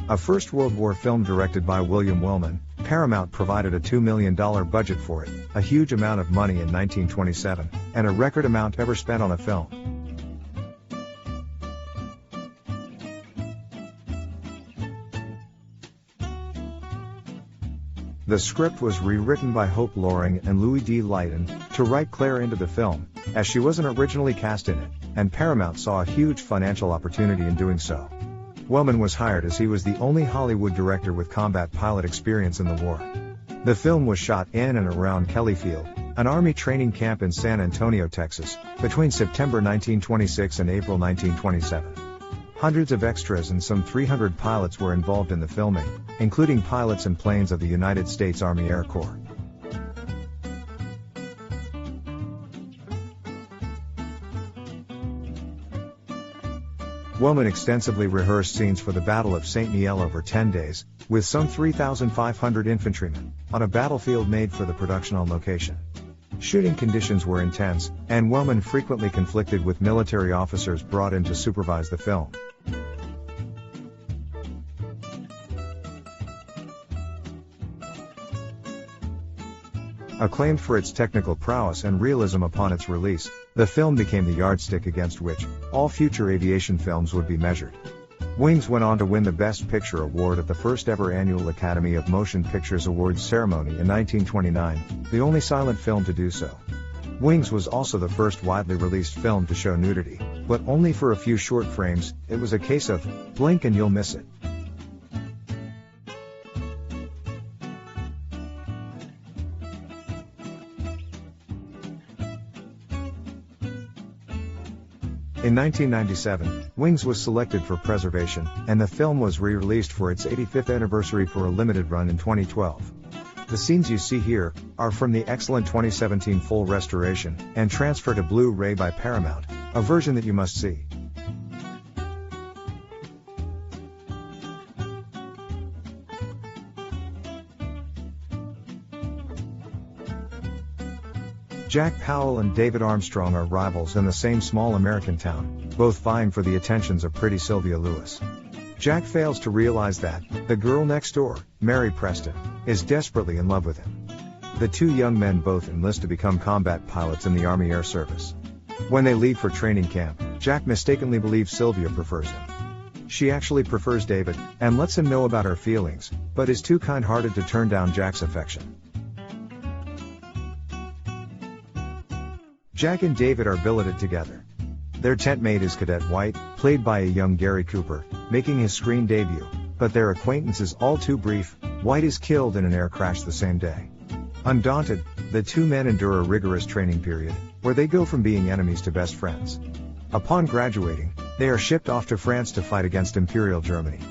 A First World War film directed by William Wellman. Paramount provided a $2 million budget for it, a huge amount of money in 1927, and a record amount ever spent on a film. The script was rewritten by Hope Loring and Louis D. Leighton to write Claire into the film, as she wasn't originally cast in it, and Paramount saw a huge financial opportunity in doing so. Wellman was hired as he was the only Hollywood director with combat pilot experience in the war. The film was shot in and around Kelly Field, an Army training camp in San Antonio, Texas, between September 1926 and April 1927. Hundreds of extras and some 300 pilots were involved in the filming, including pilots and planes of the United States Army Air Corps. Wellman extensively rehearsed scenes for the Battle of St. Mihiel over 10 days, with some 3,500 infantrymen, on a battlefield made for the production on location. Shooting conditions were intense, and Wellman frequently conflicted with military officers brought in to supervise the film. Acclaimed for its technical prowess and realism upon its release, the film became the yardstick against which all future aviation films would be measured. Wings went on to win the Best Picture award at the first ever annual Academy of Motion Pictures Awards ceremony in 1929, the only silent film to do so. Wings was also the first widely released film to show nudity, but only for a few short frames. It was a case of blink and you'll miss it. In 1997, Wings was selected for preservation, and the film was re-released for its 85th anniversary for a limited run in 2012. The scenes you see here are from the excellent 2017 full restoration and transfer to Blu-ray by Paramount, a version that you must see. Jack Powell and David Armstrong are rivals in the same small American town, both vying for the attentions of pretty Sylvia Lewis. Jack fails to realize that the girl next door, Mary Preston, is desperately in love with him. The two young men both enlist to become combat pilots in the Army Air Service. When they leave for training camp, Jack mistakenly believes Sylvia prefers him. She actually prefers David, and lets him know about her feelings, but is too kind-hearted to turn down Jack's affection. Jack and David are billeted together. Their tent mate is Cadet White, played by a young Gary Cooper, making his screen debut, but their acquaintance is all too brief. White is killed in an air crash the same day. Undaunted, the two men endure a rigorous training period, where they go from being enemies to best friends. Upon graduating, they are shipped off to France to fight against Imperial Germany.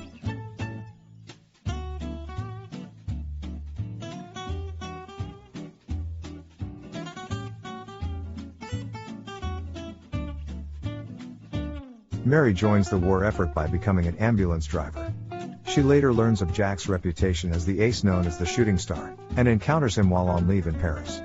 Mary joins the war effort by becoming an ambulance driver. She later learns of Jack's reputation as the ace known as the shooting star, and encounters him while on leave in Paris.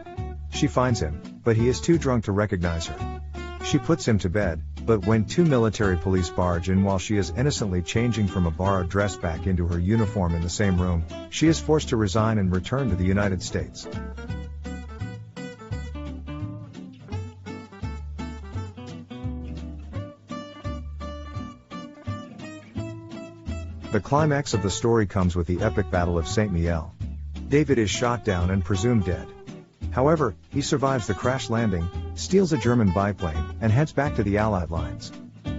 She finds him, but he is too drunk to recognize her. She puts him to bed, but when two military police barge in while she is innocently changing from a borrowed dress back into her uniform in the same room, she is forced to resign and return to the United States. The climax of the story comes with the epic Battle of St. Mihiel. David is shot down and presumed dead. However, he survives the crash landing, steals a German biplane, and heads back to the Allied lines.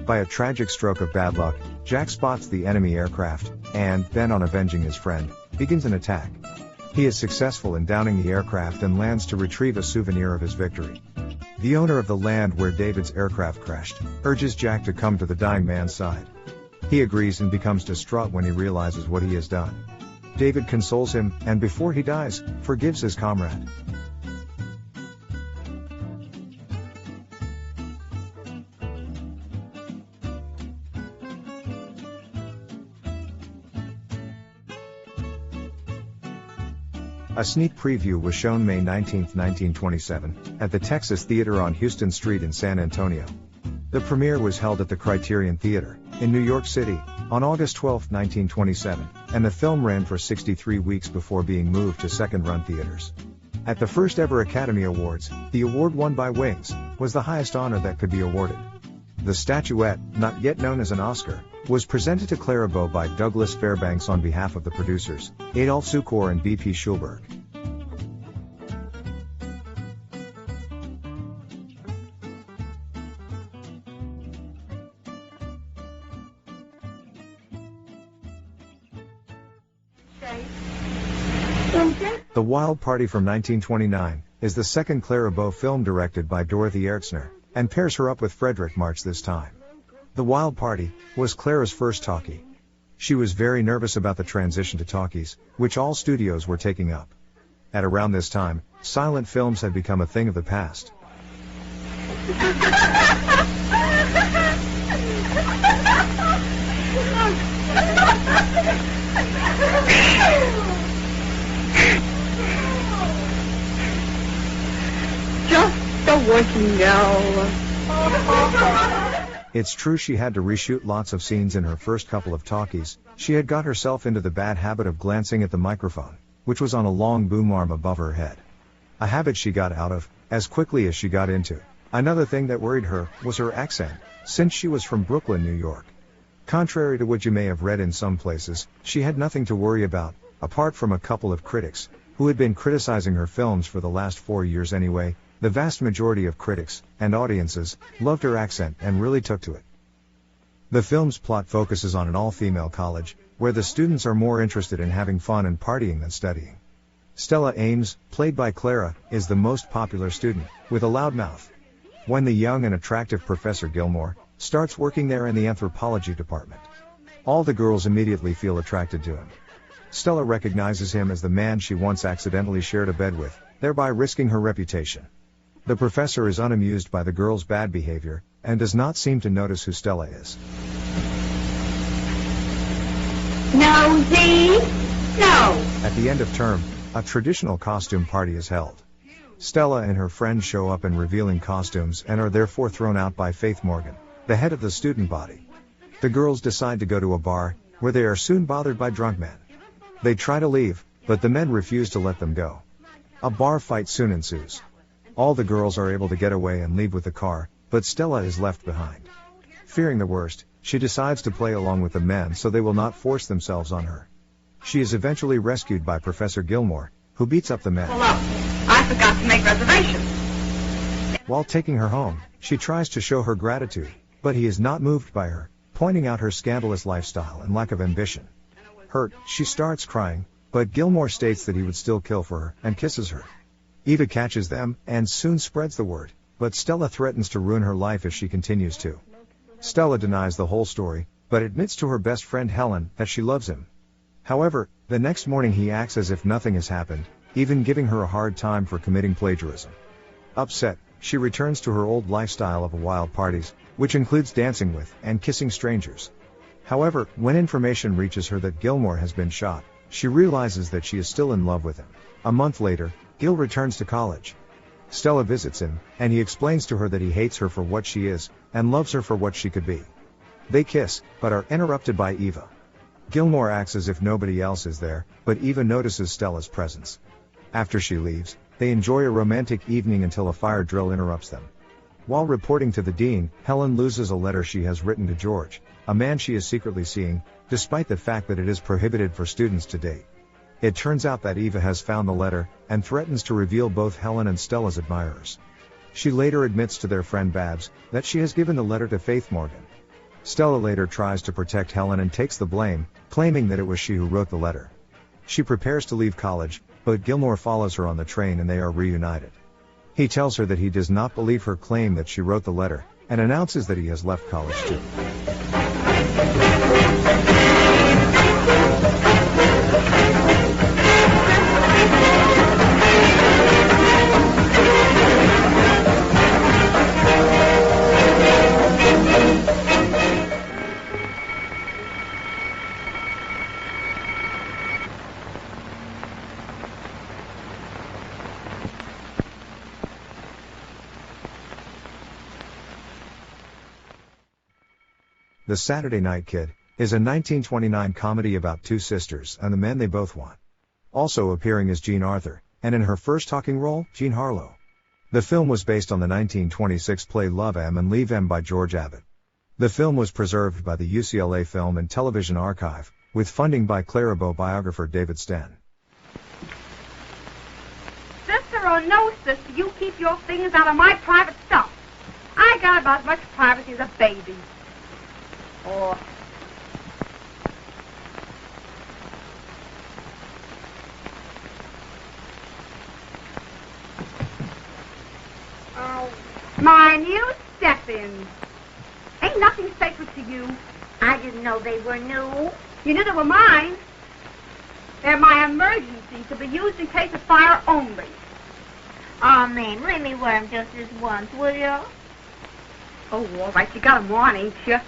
By a tragic stroke of bad luck, Jack spots the enemy aircraft, and, bent on avenging his friend, begins an attack. He is successful in downing the aircraft and lands to retrieve a souvenir of his victory. The owner of the land where David's aircraft crashed urges Jack to come to the dying man's side. He agrees and becomes distraught when he realizes what he has done. David consoles him, and before he dies, forgives his comrade. A sneak preview was shown May 19, 1927, at the Texas Theater on Houston Street in San Antonio. The premiere was held at the Criterion Theater, in New York City, on August 12, 1927, and the film ran for 63 weeks before being moved to second-run theaters. At the first ever Academy Awards, the award won by Wings was the highest honor that could be awarded. The statuette, not yet known as an Oscar, was presented to Clara Bow by Douglas Fairbanks on behalf of the producers, Adolphe Sucor and B.P. Schulberg. The Wild Party from 1929 is the second Clara Bow film directed by Dorothy Ertzner, and pairs her up with Frederick March this time. The Wild Party was Clara's first talkie. She was very nervous about the transition to talkies, which all studios were taking up. At around this time, silent films had become a thing of the past. no. It's true she had to reshoot lots of scenes in her first couple of talkies. She had got herself into the bad habit of glancing at the microphone, which was on a long boom arm above her head. A habit she got out of, as quickly as she got into. Another thing that worried her, was her accent, since she was from Brooklyn, New York. Contrary to what you may have read in some places, she had nothing to worry about, apart from a couple of critics, who had been criticizing her films for the last 4 years anyway. The vast majority of critics, and audiences, loved her accent and really took to it. The film's plot focuses on an all-female college, where the students are more interested in having fun and partying than studying. Stella Ames, played by Clara, is the most popular student, with a loud mouth. When the young and attractive Professor Gilmore starts working there in the anthropology department, all the girls immediately feel attracted to him. Stella recognizes him as the man she once accidentally shared a bed with, thereby risking her reputation. The professor is unamused by the girls' bad behavior, and does not seem to notice who Stella is. Nosy? No. At the end of term, a traditional costume party is held. Stella and her friends show up in revealing costumes and are therefore thrown out by Faith Morgan, the head of the student body. The girls decide to go to a bar, where they are soon bothered by drunk men. They try to leave, but the men refuse to let them go. A bar fight soon ensues. All the girls are able to get away and leave with the car, but Stella is left behind. Fearing the worst, she decides to play along with the men so they will not force themselves on her. She is eventually rescued by Professor Gilmore, who beats up the men. Pull up. I forgot to make reservations. While taking her home, she tries to show her gratitude, but he is not moved by her, pointing out her scandalous lifestyle and lack of ambition. Hurt, she starts crying, but Gilmore states that he would still kill for her, and kisses her. Eva catches them, and soon spreads the word, but Stella threatens to ruin her life if she continues to. Stella denies the whole story, but admits to her best friend Helen that she loves him. However, the next morning he acts as if nothing has happened, even giving her a hard time for committing plagiarism. Upset, she returns to her old lifestyle of wild parties, which includes dancing with and kissing strangers. However, when information reaches her that Gilmore has been shot, she realizes that she is still in love with him. A month later, Gil returns to college. Stella visits him, and he explains to her that he hates her for what she is, and loves her for what she could be. They kiss, but are interrupted by Eva. Gilmore acts as if nobody else is there, but Eva notices Stella's presence. After she leaves, they enjoy a romantic evening until a fire drill interrupts them. While reporting to the dean, Helen loses a letter she has written to George, a man she is secretly seeing, despite the fact that it is prohibited for students to date. It turns out that Eva has found the letter, and threatens to reveal both Helen and Stella's admirers. She later admits to their friend Babs, that she has given the letter to Faith Morgan. Stella later tries to protect Helen and takes the blame, claiming that it was she who wrote the letter. She prepares to leave college, but Gilmore follows her on the train and they are reunited. He tells her that he does not believe her claim that she wrote the letter, and announces that he has left college too. The Saturday Night Kid is a 1929 comedy about two sisters and the men they both want. Also appearing is Jean Arthur, and in her first talking role, Jean Harlow. The film was based on the 1926 play Love Em and Leave Em by George Abbott. The film was preserved by the UCLA Film and Television Archive, with funding by Clara Bow biographer David Sten. Sister or no sister, you keep your fingers out of my private stuff. I got about as much privacy as a baby. Oh. Oh. My new step-ins. Ain't nothing sacred to you. I didn't know they were new. You knew they were mine. They're my emergency to be used in case of fire only. Oh, man, let me wear them just this once, will you? Oh, all right, you got 'em on, ain't you?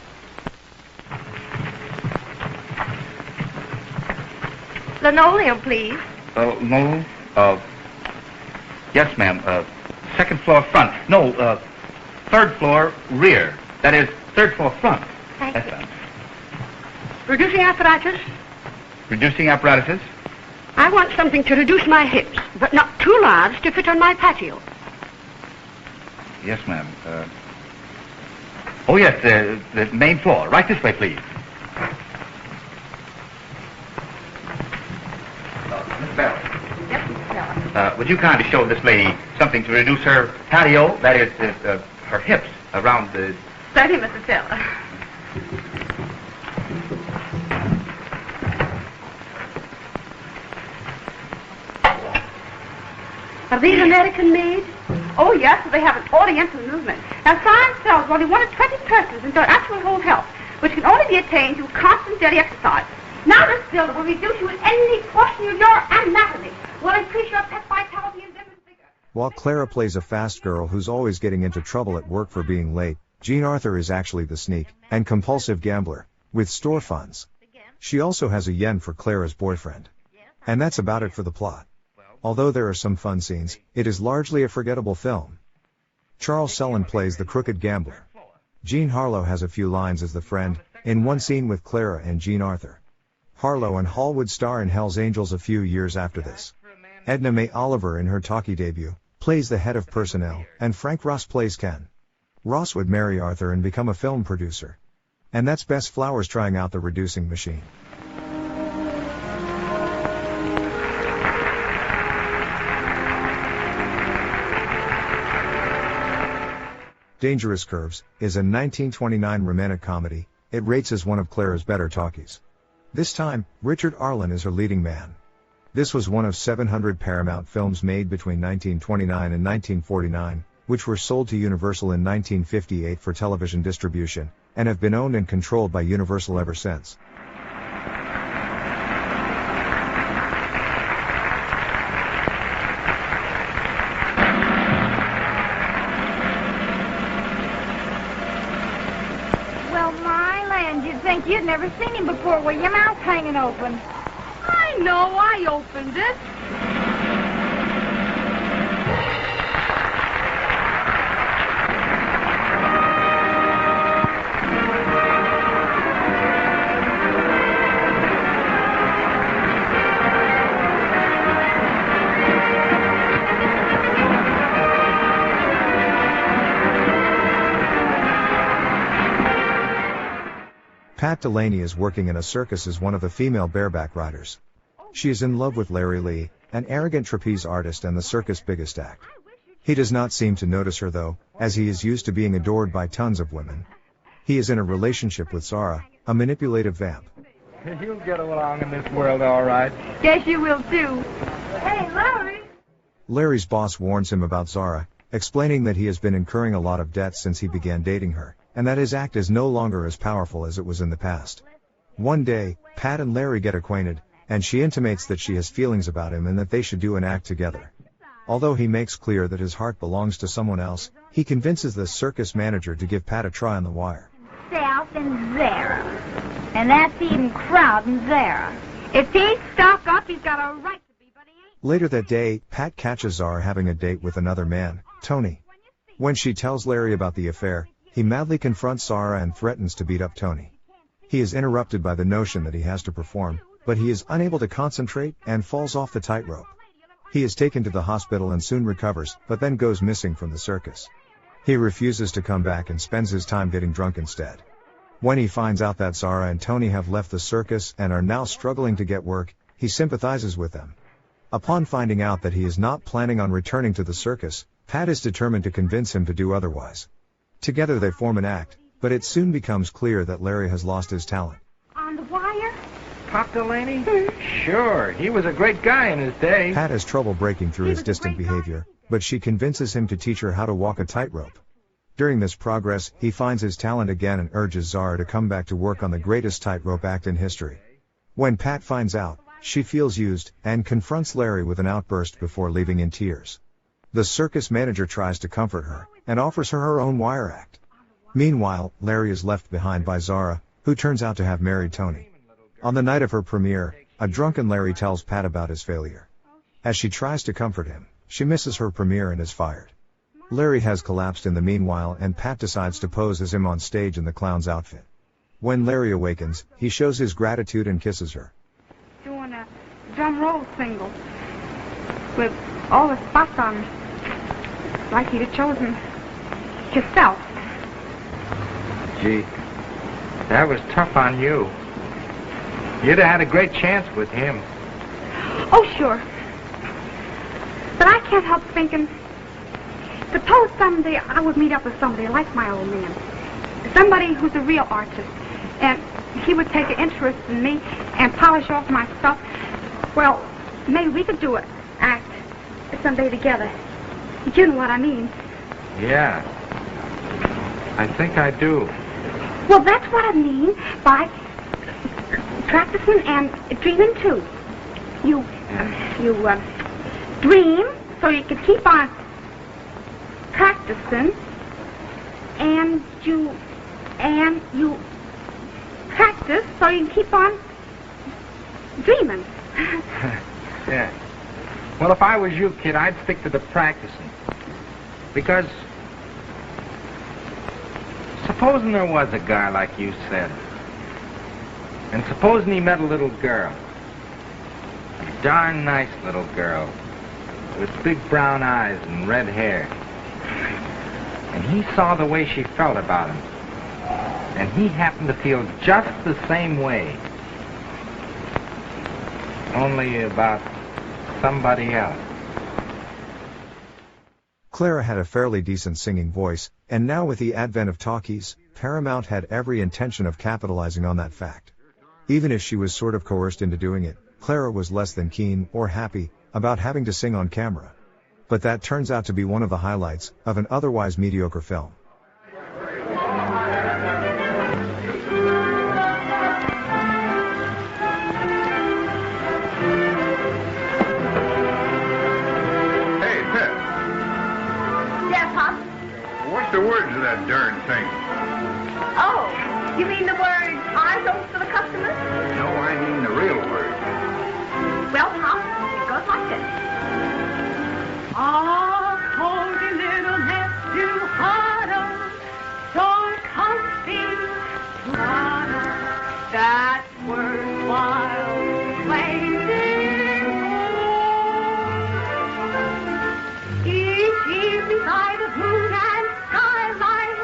Linoleum, please. No? Yes, ma'am. second floor front. No, third floor rear. That is, third floor front. Thank Yes, you. ma'am. Reducing apparatus. Reducing apparatuses. I want something to reduce my hips, but not too large to fit on my patio. Yes, ma'am. Oh, yes, the main floor. Right this way, please. Miss Bell. Yes, Mr. Keller. Would you kindly show this lady something to reduce her patio, that is, her hips, around the... Certainly, Mr. Teller. Are these American made? Oh, yes, they have an oriental movement. Now, science tells only 1 in 20 persons enjoy actual whole health, which can only be attained through constant daily exercise. Now, this pill will reduce you in any portion of your anatomy, will increase your pet vitality and limb and vigor. While Clara plays a fast girl who's always getting into trouble at work for being late, Jean Arthur is actually the sneak and compulsive gambler with store funds. She also has a yen for Clara's boyfriend. And that's about it for the plot. Although there are some fun scenes, it is largely a forgettable film. Charles Selland plays the crooked gambler. Jean Harlow has a few lines as the friend, in one scene with Clara and Jean Arthur. Harlow and Hall would star in Hell's Angels a few years after this. Edna May Oliver in her talkie debut, plays the head of personnel, and Frank Ross plays Ken. Ross would marry Arthur and become a film producer. And that's Bess Flowers trying out the reducing machine. Dangerous Curves is a 1929 romantic comedy. It rates as one of Clara's better talkies. This time, Richard Arlen is her leading man. This was one of 700 Paramount films made between 1929 and 1949, which were sold to Universal in 1958 for television distribution, and have been owned and controlled by Universal ever since. Well, my land, you'd think you'd never seen him before with your mouth hanging open. I know, I opened it. Pat Delaney is working in a circus as one of the female bareback riders. She is in love with Larry Lee, an arrogant trapeze artist and the circus' biggest act. He does not seem to notice her though, as he is used to being adored by tons of women. He is in a relationship with Zara, a manipulative vamp. You'll get along in this world all right. Yes, you will, too. Hey, Larry. Larry's boss warns him about Zara, explaining that he has been incurring a lot of debt since he began dating her, and that his act is no longer as powerful as it was in the past. One day, Pat and Larry get acquainted, and she intimates that she has feelings about him and that they should do an act together. Although he makes clear that his heart belongs to someone else, he convinces the circus manager to give Pat a try on the wire. South and Zara. And that's even crowding Zara. If he's stocked up, he's got a right to be, but he ain't. Later that day, Pat catches Zara having a date with another man, Tony. When she tells Larry about the affair, he madly confronts Zara and threatens to beat up Tony. He is interrupted by the notion that he has to perform, but he is unable to concentrate and falls off the tightrope. He is taken to the hospital and soon recovers, but then goes missing from the circus. He refuses to come back and spends his time getting drunk instead. When he finds out that Zara and Tony have left the circus and are now struggling to get work, he sympathizes with them. Upon finding out that he is not planning on returning to the circus, Pat is determined to convince him to do otherwise. Together they form an act, but it soon becomes clear that Larry has lost his talent. On the wire? Pop Delaney? Sure, he was a great guy in his day. Pat has trouble breaking through his distant behavior, but she convinces him to teach her how to walk a tightrope. During this progress, he finds his talent again and urges Zara to come back to work on the greatest tightrope act in history. When Pat finds out, she feels used, and confronts Larry with an outburst before leaving in tears. The circus manager tries to comfort her, and offers her her own wire act. Meanwhile, Larry is left behind by Zara, who turns out to have married Tony. On the night of her premiere, a drunken Larry tells Pat about his failure. As she tries to comfort him, she misses her premiere and is fired. Larry has collapsed in the meanwhile and Pat decides to pose as him on stage in the clown's outfit. When Larry awakens, he shows his gratitude and kisses her. Doing a drum roll single with all the spots on it. Like he'd have chosen himself. Gee, that was tough on you. You'd have had a great chance with him. Oh, sure. But I can't help thinking, suppose someday I would meet up with somebody like my old man. Somebody who's a real artist. And he would take an interest in me and polish off my stuff. Well, maybe we could do an act someday together. You know what I mean? Yeah. I think I do. Well, that's what I mean by practicing and dreaming, too. You dream so you can keep on practicing, and you practice so you can keep on dreaming. Yeah. Well, if I was you, kid, I'd stick to the practicing. Because supposing there was a guy like you said, and supposing he met a little girl, a darn nice little girl, with big brown eyes and red hair, and he saw the way she felt about him, and he happened to feel just the same way, only about somebody else. Clara had a fairly decent singing voice, and now with the advent of talkies, Paramount had every intention of capitalizing on that fact. Even if she was sort of coerced into doing it, Clara was less than keen or happy about having to sing on camera. But that turns out to be one of the highlights of an otherwise mediocre film. What's the words of that darn thing? Oh, you mean the word eyes open for the customers? No, I mean the real word. Well, Pop, it goes like this. Ah, holy little nephew, Hana, so comfy, Hana, that's worthwhile waiting for. Each evening by the moon and starlight,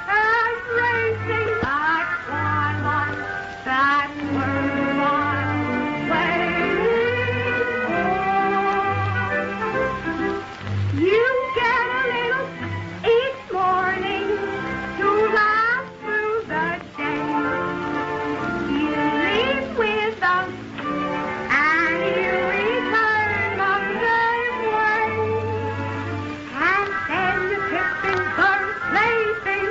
and racing that twilight, that's worthwhile waiting for. You get a little each morning to laugh through the day. You leave with us and you return the same way. And then you kiss his bird plaything.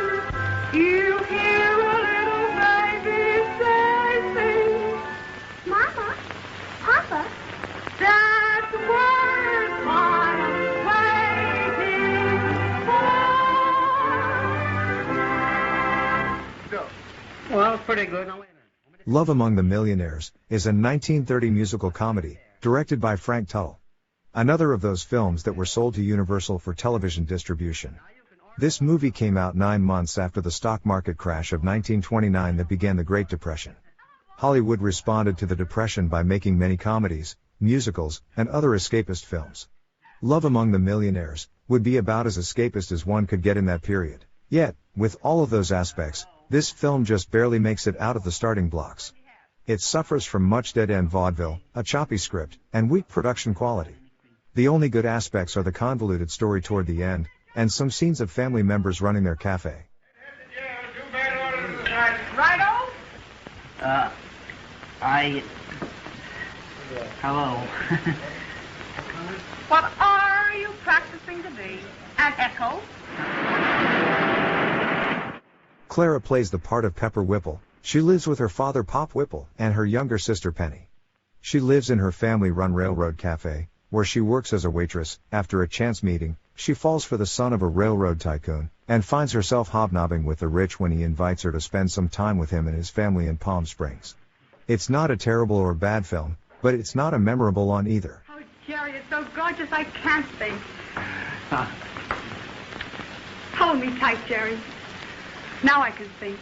You hear a little baby say, Mama, Papa, that's worthwhile waiting for. Well, pretty good. Now, wait a minute. Love Among the Millionaires is a 1930 musical comedy, directed by Frank Tuttle. Another of those films that were sold to Universal for television distribution. This movie came out 9 months after the stock market crash of 1929 that began the Great Depression. Hollywood responded to the Depression by making many comedies, musicals, and other escapist films. Love Among the Millionaires would be about as escapist as one could get in that period. Yet, with all of those aspects, this film just barely makes it out of the starting blocks. It suffers from much dead-end vaudeville, a choppy script, and weak production quality. The only good aspects are the convoluted story toward the end, and some scenes of family members running their cafe. Righto? Hello. What are you practicing to be? An echo? Clara plays the part of Pepper Whipple. She lives with her father Pop Whipple and her younger sister Penny. She lives in her family-run railroad cafe, where she works as a waitress. After a chance meeting, she falls for the son of a railroad tycoon, and finds herself hobnobbing with the rich when he invites her to spend some time with him and his family in Palm Springs. It's not a terrible or bad film, but it's not a memorable one either. Oh, Jerry, it's so gorgeous I can't think. Hold me tight, Jerry. Now I can think.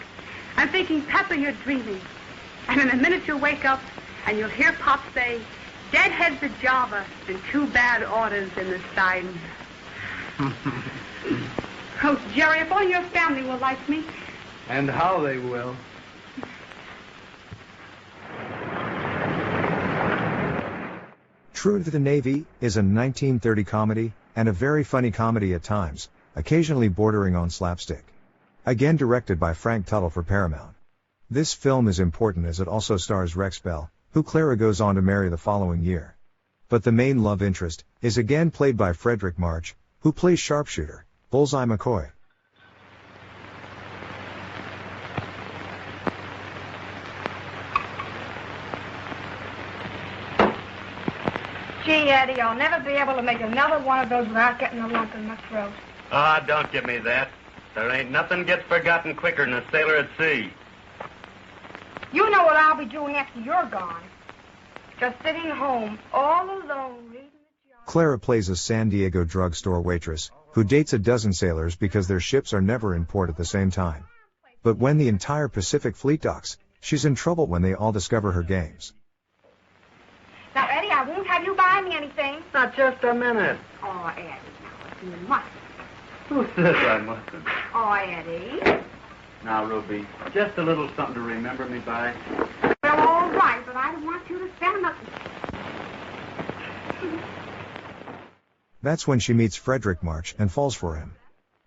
I'm thinking, Pepper, you're dreaming. And in a minute you'll wake up and you'll hear Pop say, "Deadhead's a jobber and 2 bad orders in the siding." Oh, Jerry, if only your family will like me. And how they will. True to the Navy is a 1930 comedy, and a very funny comedy at times, occasionally bordering on slapstick. Again directed by Frank Tuttle for Paramount. This film is important as it also stars Rex Bell, who Clara goes on to marry the following year. But the main love interest is again played by Frederick March, who plays sharpshooter, Bullseye McCoy. Gee, Eddie, I'll never be able to make another one of those without getting a lump in my throat. Ah, don't give me that. There ain't nothing gets forgotten quicker than a sailor at sea. You know what I'll be doing after you're gone. Just sitting home, all alone, reading the journal. Clara plays a San Diego drugstore waitress, who dates a dozen sailors because their ships are never in port at the same time. But when the entire Pacific Fleet docks, she's in trouble when they all discover her games. Now, Eddie, I won't have you buy me anything. Not just a minute. Oh, Eddie, now, you mustn't. Who says I mustn't? Oh, Eddie. Now, Ruby, just a little something to remember me by. Well, all right, but I don't want you to spend nothing. That's when she meets Frederick March and falls for him.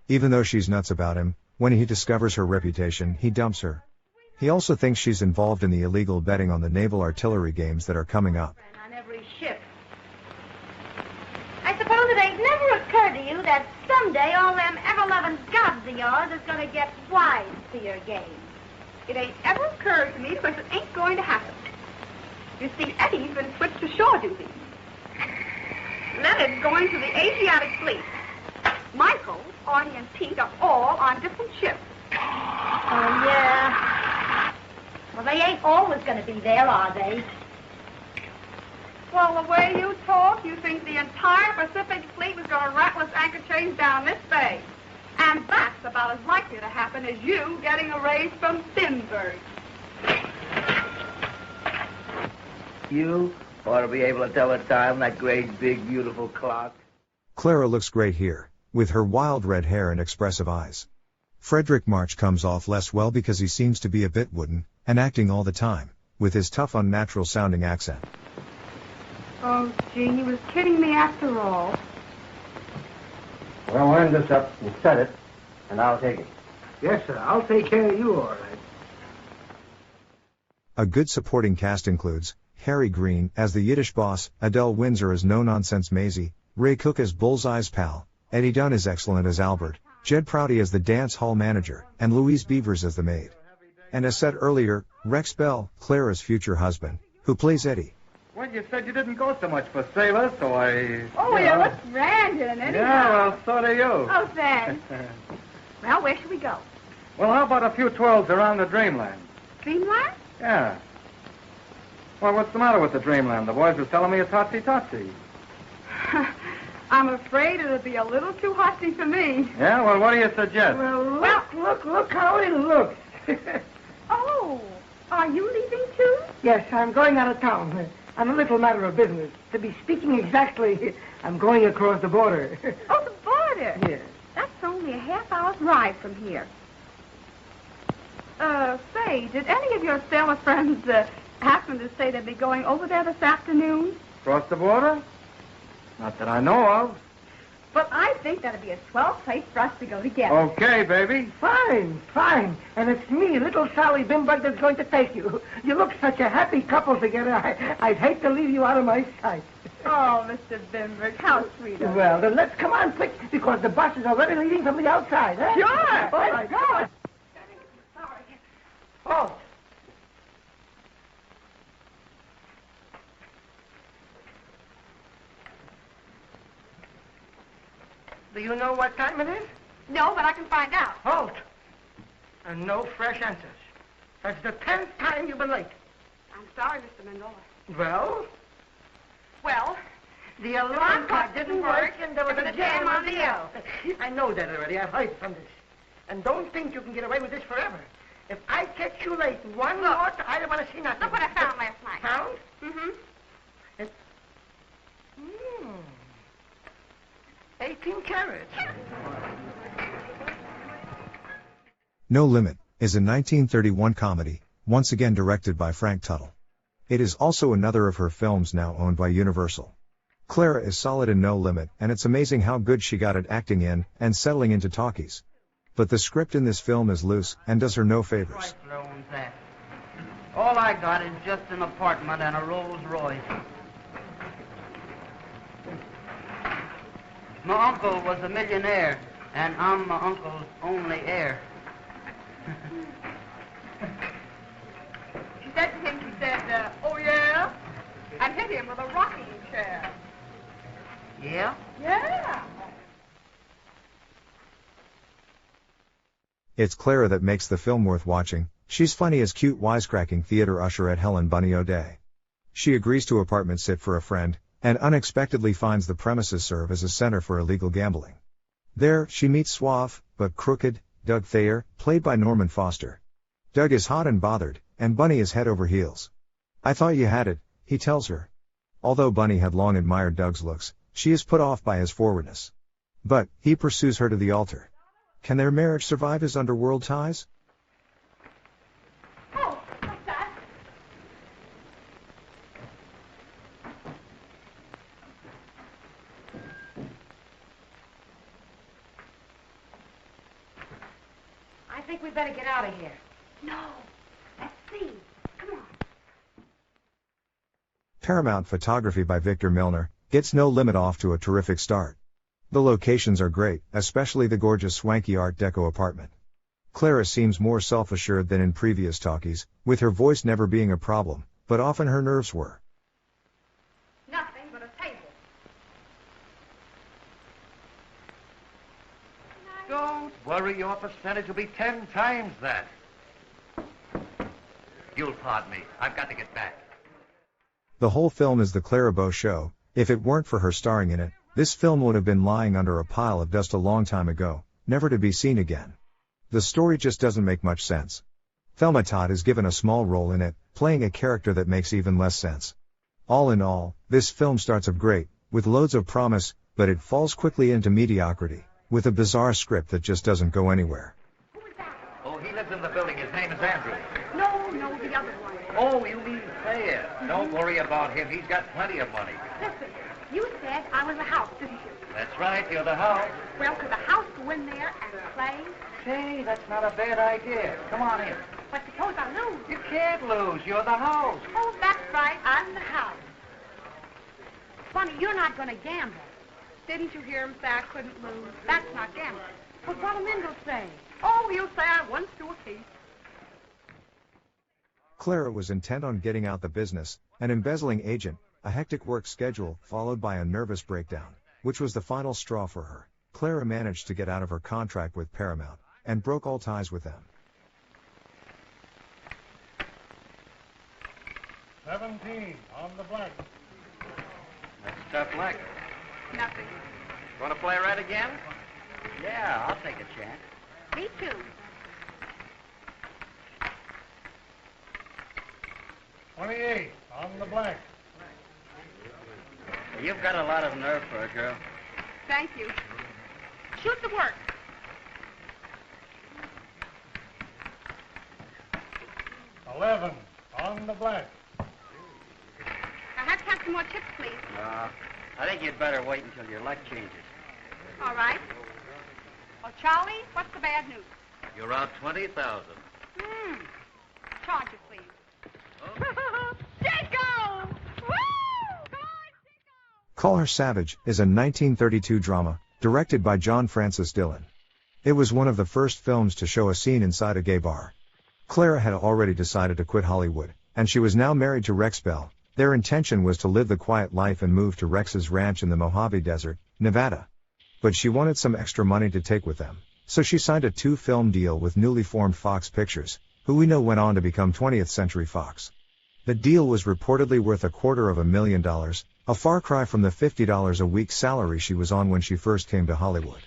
Even though she's nuts about him, when he discovers her reputation, he dumps her. He also thinks she's involved in the illegal betting on the naval artillery games that are coming up. On every ship. I suppose it ain't never occurred to you that someday all them ever-loving gods of yours is going to get wise to your game. It ain't ever occurred to me because it ain't going to happen. You see, Eddie's been switched to shore duty. Leonard's going to the Asiatic Fleet. Michael, Artie, and Pete are all on different ships. Oh, yeah. Well, they ain't always going to be there, are they? Well, the way you talk, you think the entire Pacific Fleet was going to rattle its anchor chains down this bay. And that's about as likely to happen as you getting a raise from Bimberg. You ought to be able to tell the time, that great, big, beautiful clock. Clara looks great here, with her wild red hair and expressive eyes. Frederick March comes off less well because he seems to be a bit wooden, and acting all the time, with his tough, unnatural-sounding accent. Oh, gee, he was kidding me after all. Well, wind this up and set it, and I'll take it. Yes, sir. I'll take care of you, all right. A good supporting cast includes Harry Green as the Yiddish boss, Adele Windsor as no-nonsense Maisie, Ray Cook as Bullseye's pal, Eddie Dunn is excellent as Albert, Jed Prouty as the dance hall manager, and Louise Beavers as the maid. And as said earlier, Rex Bell, Clara's future husband, who plays Eddie. Well, you said you didn't go so much for sailors, so I... Oh, you look grand in it. Yeah, well, so do you. Oh, thanks. Well, where should we go? Well, how about a few 12s around the Dreamland? Dreamland? Yeah. Well, what's the matter with the Dreamland? The boys were telling me it's hotsy-totsy. I'm afraid it'll be a little too hotty for me. Yeah, well, what do you suggest? Well, look how it looks. Oh, are you leaving too? Yes, I'm going out of town on a little matter of business. To be speaking exactly, I'm going across the border. Oh, the border? Yes. That's only a half-hour's ride from here. Say, did any of your sailor friends happen to say they'd be going over there this afternoon? Cross the border? Not that I know of. Well, I think that'd be a swell place for us to go together. Okay, baby. Fine. And it's me, little Sally Bimberg, that's going to take you. You look such a happy couple together. I'd hate to leave you out of my sight. Oh, Mr. Bimberg, how sweet of you. Well, then let's come on quick, because the bus is already leaving from the outside. Huh? Sure. Oh, my God. Oh. Do you know what time it is? No, but I can find out. Halt. And no fresh answers. That's the 10th time you've been late. I'm sorry, Mr. Mendola. Well? Well, The alarm clock didn't work, and there was a jam on the L. I know that already. I've heard from this. And don't think you can get away with this forever. If I catch you late one more, I don't want to see nothing. Look what I found last night. Found? Mm-hmm. 18 carats. No Limit is a 1931 comedy, once again directed by Frank Tuttle. It is also another of her films now owned by Universal. Clara is solid in No Limit, and it's amazing how good she got at acting in and settling into talkies. But the script in this film is loose and does her no favors. All I got is just an apartment and a Rolls Royce. My uncle was a millionaire, and I'm my uncle's only heir. She said to him, oh, yeah? And hit him with a rocking chair. Yeah? Yeah. It's Clara that makes the film worth watching. She's funny as cute wisecracking theater usher at Helen Bunny O'Day. She agrees to apartment sit for a friend, and unexpectedly finds the premises serve as a center for illegal gambling. There, she meets suave, but crooked, Doug Thayer, played by Norman Foster. Doug is hot and bothered, and Bunny is head over heels. I thought you had it, he tells her. Although Bunny had long admired Doug's looks, she is put off by his forwardness. But, he pursues her to the altar. Can their marriage survive his underworld ties? Oh, what's that? I think we'd better get out of here. No. Let's see. Come on. Paramount photography by Victor Milner gets No Limit off to a terrific start. The locations are great, especially the gorgeous swanky Art Deco apartment. Clara seems more self-assured than in previous talkies, with her voice never being a problem, but often her nerves were. Nothing but a table. Don't worry, your percentage will be 10 times that. You'll pardon me. I've got to get back. The whole film is the Clara Bow show. If it weren't for her starring in it, this film would have been lying under a pile of dust a long time ago, never to be seen again. The story just doesn't make much sense. Thelma Todd is given a small role in it, playing a character that makes even less sense. All in all, this film starts off great, with loads of promise, but it falls quickly into mediocrity, with a bizarre script that just doesn't go anywhere. Oh, he lives in the building. His name is Andrew. No, the other one. Oh, you mean Thayer. Don't worry about him. He's got plenty of money. Listen, you said I was a house, didn't you? That's right. You're the house. Well, could the house go in there and play? Say, that's not a bad idea. Come on in. But suppose I lose. You can't lose. You're the house. Oh, that's right. I'm the house. Funny, you're not going to gamble. Didn't you hear him say I couldn't lose? That's not gambling. But what'll Mendel say? Oh, he'll say I once threw a case. Clara was intent on getting out the business, an embezzling agent, a hectic work schedule, followed by a nervous breakdown, which was the final straw for her. Clara managed to get out of her contract with Paramount, and broke all ties with them. 17 on the blank. That's tough luck. Nothing. Want to play red again? Yeah, I'll take a chance. Me too. 28 on the blank. You've got a lot of nerve for a girl. Thank you. Shoot the work. 11 on the blank. I have to have some more chips, please. I think you'd better wait until your luck changes. All right. Well, Charlie, what's the bad news? You're out 20,000. Charge it, please. Chico! Woo! Come on, Chico! Call Her Savage is a 1932 drama, directed by John Francis Dillon. It was one of the first films to show a scene inside a gay bar. Clara had already decided to quit Hollywood, and she was now married to Rex Bell. Their intention was to live the quiet life and move to Rex's ranch in the Mojave Desert, Nevada. But she wanted some extra money to take with them, so she signed a 2-film deal with newly formed Fox Pictures, who we know went on to become 20th Century Fox. The deal was reportedly worth $250,000, A far cry from the $50 a week salary she was on when she first came to Hollywood.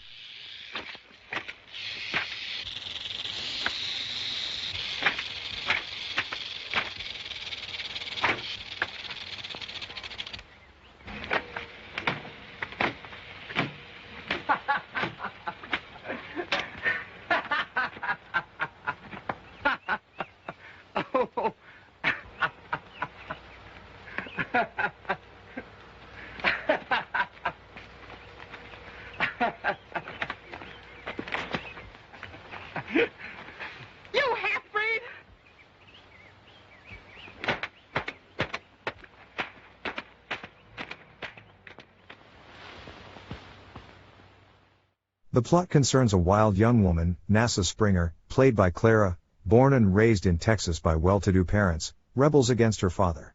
The plot concerns a wild young woman, Nasa Springer, played by Clara, born and raised in Texas by well-to-do parents, rebels against her father.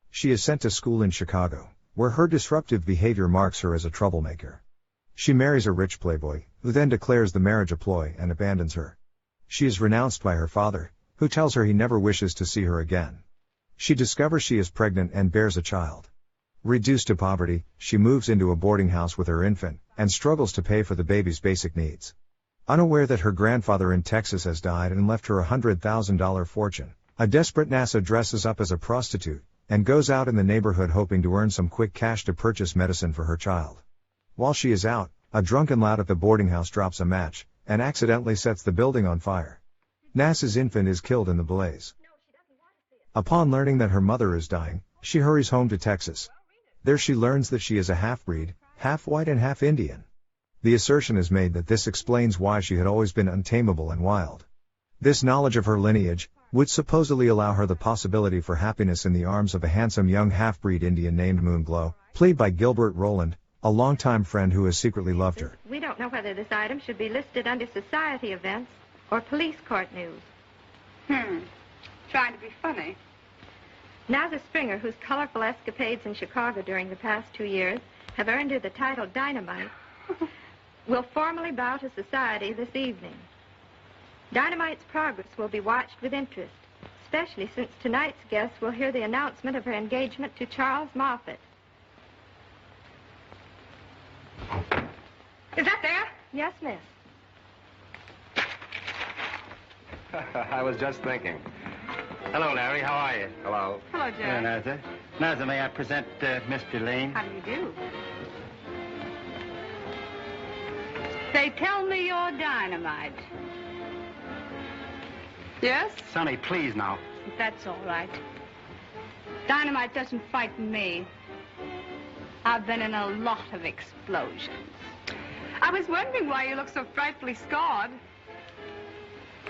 She is sent to school in Chicago, where her disruptive behavior marks her as a troublemaker. She marries a rich playboy, who then declares the marriage a ploy and abandons her. She is renounced by her father, who tells her he never wishes to see her again. She discovers she is pregnant and bears a child. Reduced to poverty, she moves into a boarding house with her infant, and struggles to pay for the baby's basic needs. Unaware that her grandfather in Texas has died and left her a $100,000 fortune, a desperate Nasa dresses up as a prostitute, and goes out in the neighborhood hoping to earn some quick cash to purchase medicine for her child. While she is out, a drunken lout at the boarding house drops a match, and accidentally sets the building on fire. Nasa's infant is killed in the blaze. Upon learning that her mother is dying, she hurries home to Texas. There she learns that she is a half-breed, half-white and half-Indian. The assertion is made that this explains why she had always been untamable and wild. This knowledge of her lineage would supposedly allow her the possibility for happiness in the arms of a handsome young half-breed Indian named Moonglow, played by Gilbert Roland, a longtime friend who has secretly loved her. We don't know whether this item should be listed under society events or police court news. Trying to be funny. Nasa Springer, whose colorful escapades in Chicago during the past 2 years have earned her the title Dynamite, will formally bow to society this evening. Dynamite's progress will be watched with interest, especially since tonight's guests will hear the announcement of her engagement to Charles Moffat. Is that there? Yes, miss. I was just thinking. Hello, Larry. How are you? Hello. Hello, Jack. Nasa. Nasa, may I present Mr. Lane? How do you do? They tell me you're Dynamite. Yes? Sonny, please now. That's all right. Dynamite doesn't frighten me. I've been in a lot of explosions. I was wondering why you look so frightfully scarred.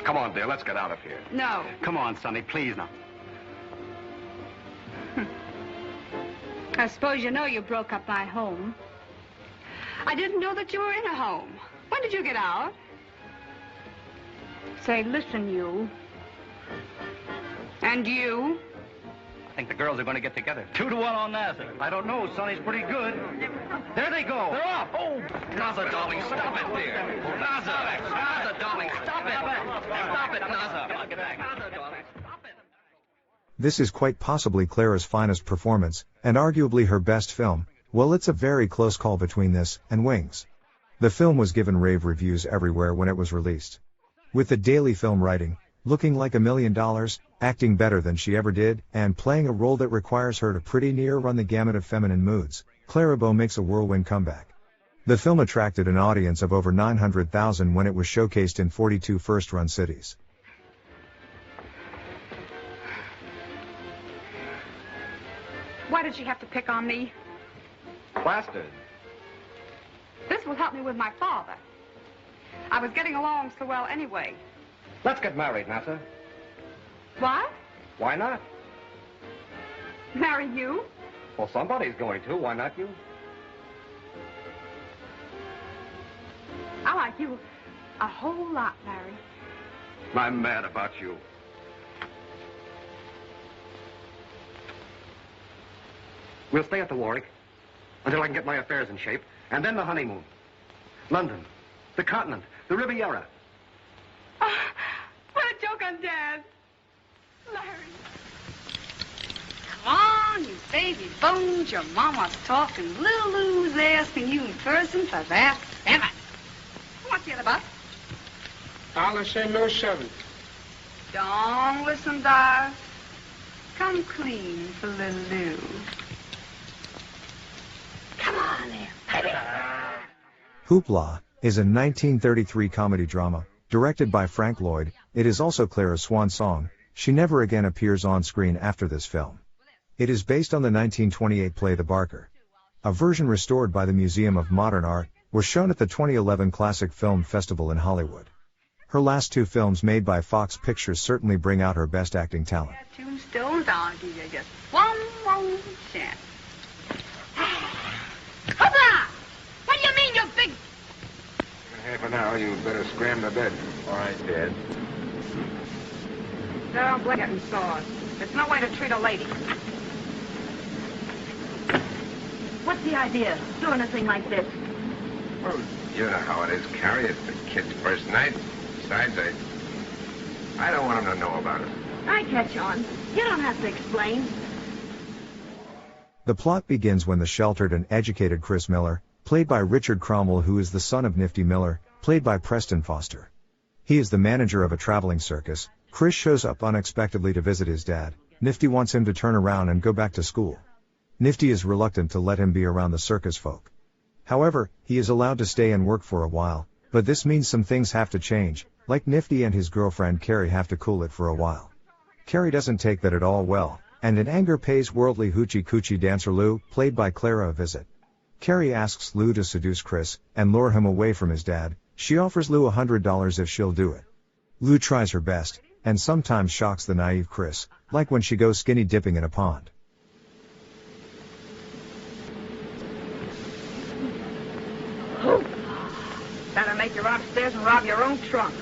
Come on, dear. Let's get out of here. No. Come on, Sonny, please now. I suppose you know you broke up my home. I didn't know that you were in a home. When did you get out? Say, listen, you. And you. I think the girls are going to get together. 2-1 on Nasa. I don't know. Sonny's pretty good. There they go. They're off. Oh, Nasa, darling, stop it, dear. Nasa, Nasa, darling, stop it. Stop it, Nasa. Get back. Nasa, darling, stop it. This is quite possibly Clara's finest performance, and arguably her best film. Well, it's a very close call between this and Wings. The film was given rave reviews everywhere when it was released. With the daily film writing, looking like $1 million, acting better than she ever did, and playing a role that requires her to pretty near run the gamut of feminine moods, Clara Bow makes a whirlwind comeback. The film attracted an audience of over 900,000 when it was showcased in 42 first-run cities. Why did she have to pick on me? Plastered. This will help me with my father. I was getting along so well anyway. Let's get married, Nasa. What? Why not? Marry you? Well, somebody's going to. Why not you? I like you a whole lot, Larry. I'm mad about you. We'll stay at the Warwick until I can get my affairs in shape, and then the honeymoon. London, the continent, the Riviera. Oh, what a joke on Dad. Larry. Come on, you baby. me bones, your mama's talking. Little Lou's asking you in person for that seven. What's the other bus? I'll say no 7. Don't listen, Dar. Come clean for little Lou. Come on there, baby. Hoopla is a 1933 comedy drama, directed by Frank Lloyd. It is also Clara's swan song. She never again appears on screen after this film. It is based on the 1928 play The Barker. A version restored by the Museum of Modern Art was shown at the 2011 Classic Film Festival in Hollywood. Her last 2 films made by Fox Pictures certainly bring out her best acting talent. Tombstones, I'll give you just one more chance. Hoopla! What do you mean, you big... In half an hour, you better scram to bed. All right, Dad. Don't blame getting sauce. There's no way to treat a lady. What's the idea? Doing a thing like this? Well, you know how it is, Carrie. It's the kid's first night. Besides, I don't want him to know about it. I catch on. You don't have to explain. The plot begins when the sheltered and educated Chris Miller, played by Richard Cromwell, who is the son of Nifty Miller, played by Preston Foster. He is the manager of a traveling circus. Chris shows up unexpectedly to visit his dad. Nifty wants him to turn around and go back to school. Nifty is reluctant to let him be around the circus folk. However, he is allowed to stay and work for a while, but this means some things have to change, like Nifty and his girlfriend Carrie have to cool it for a while. Carrie doesn't take that at all well, and in anger pays worldly hoochie coochie dancer Lou, played by Clara, a visit. Carrie asks Lou to seduce Chris, and lure him away from his dad. She offers Lou $100 if she'll do it. Lou tries her best, and sometimes shocks the naive Chris, like when she goes skinny dipping in a pond. Better make you run upstairs and rob your own trunk.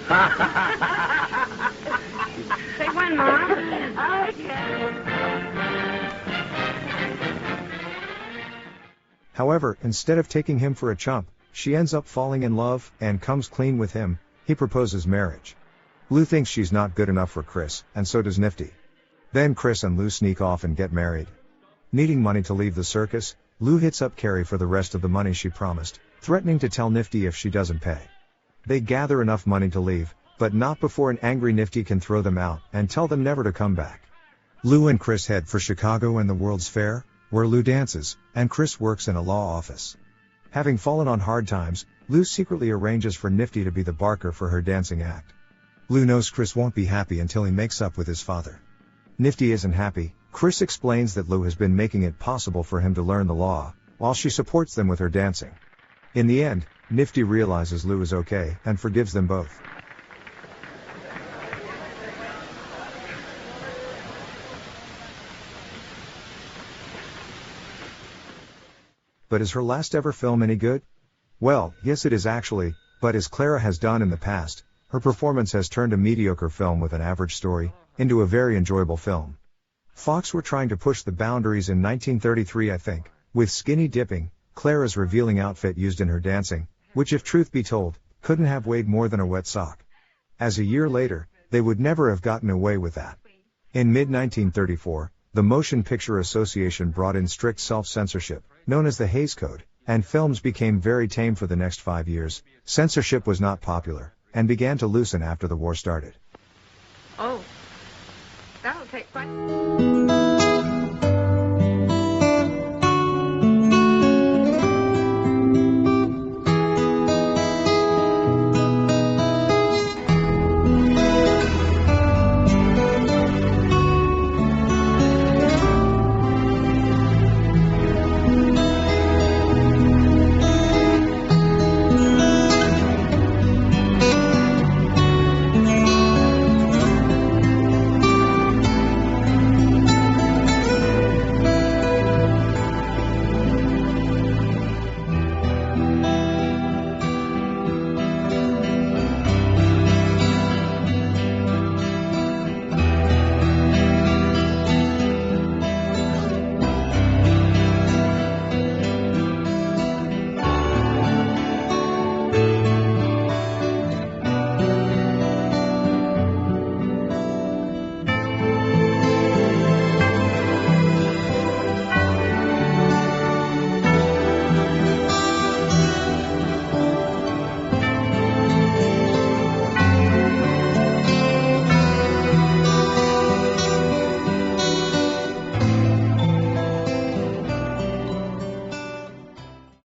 Say when, Mom? However, instead of taking him for a chump, she ends up falling in love, and comes clean with him. He proposes marriage. Lou thinks she's not good enough for Chris, and so does Nifty. Then Chris and Lou sneak off and get married. Needing money to leave the circus, Lou hits up Carrie for the rest of the money she promised, threatening to tell Nifty if she doesn't pay. They gather enough money to leave, but not before an angry Nifty can throw them out and tell them never to come back. Lou and Chris head for Chicago and the World's Fair, where Lou dances, and Chris works in a law office. Having fallen on hard times, Lou secretly arranges for Nifty to be the barker for her dancing act. Lou knows Chris won't be happy until he makes up with his father. Nifty isn't happy. Chris explains that Lou has been making it possible for him to learn the law, while she supports them with her dancing. In the end, Nifty realizes Lou is okay, and forgives them both. But is her last ever film any good? Well, yes it is actually, but as Clara has done in the past, her performance has turned a mediocre film with an average story into a very enjoyable film. Fox were trying to push the boundaries in 1933, I think, with skinny dipping, Clara's revealing outfit used in her dancing, which if truth be told, couldn't have weighed more than a wet sock. As a year later, they would never have gotten away with that. In mid-1934, the Motion Picture Association brought in strict self-censorship, known as the Hays Code, and films became very tame for the next 5 years. Censorship was not popular, and began to loosen after the war started. Oh, that'll take quite...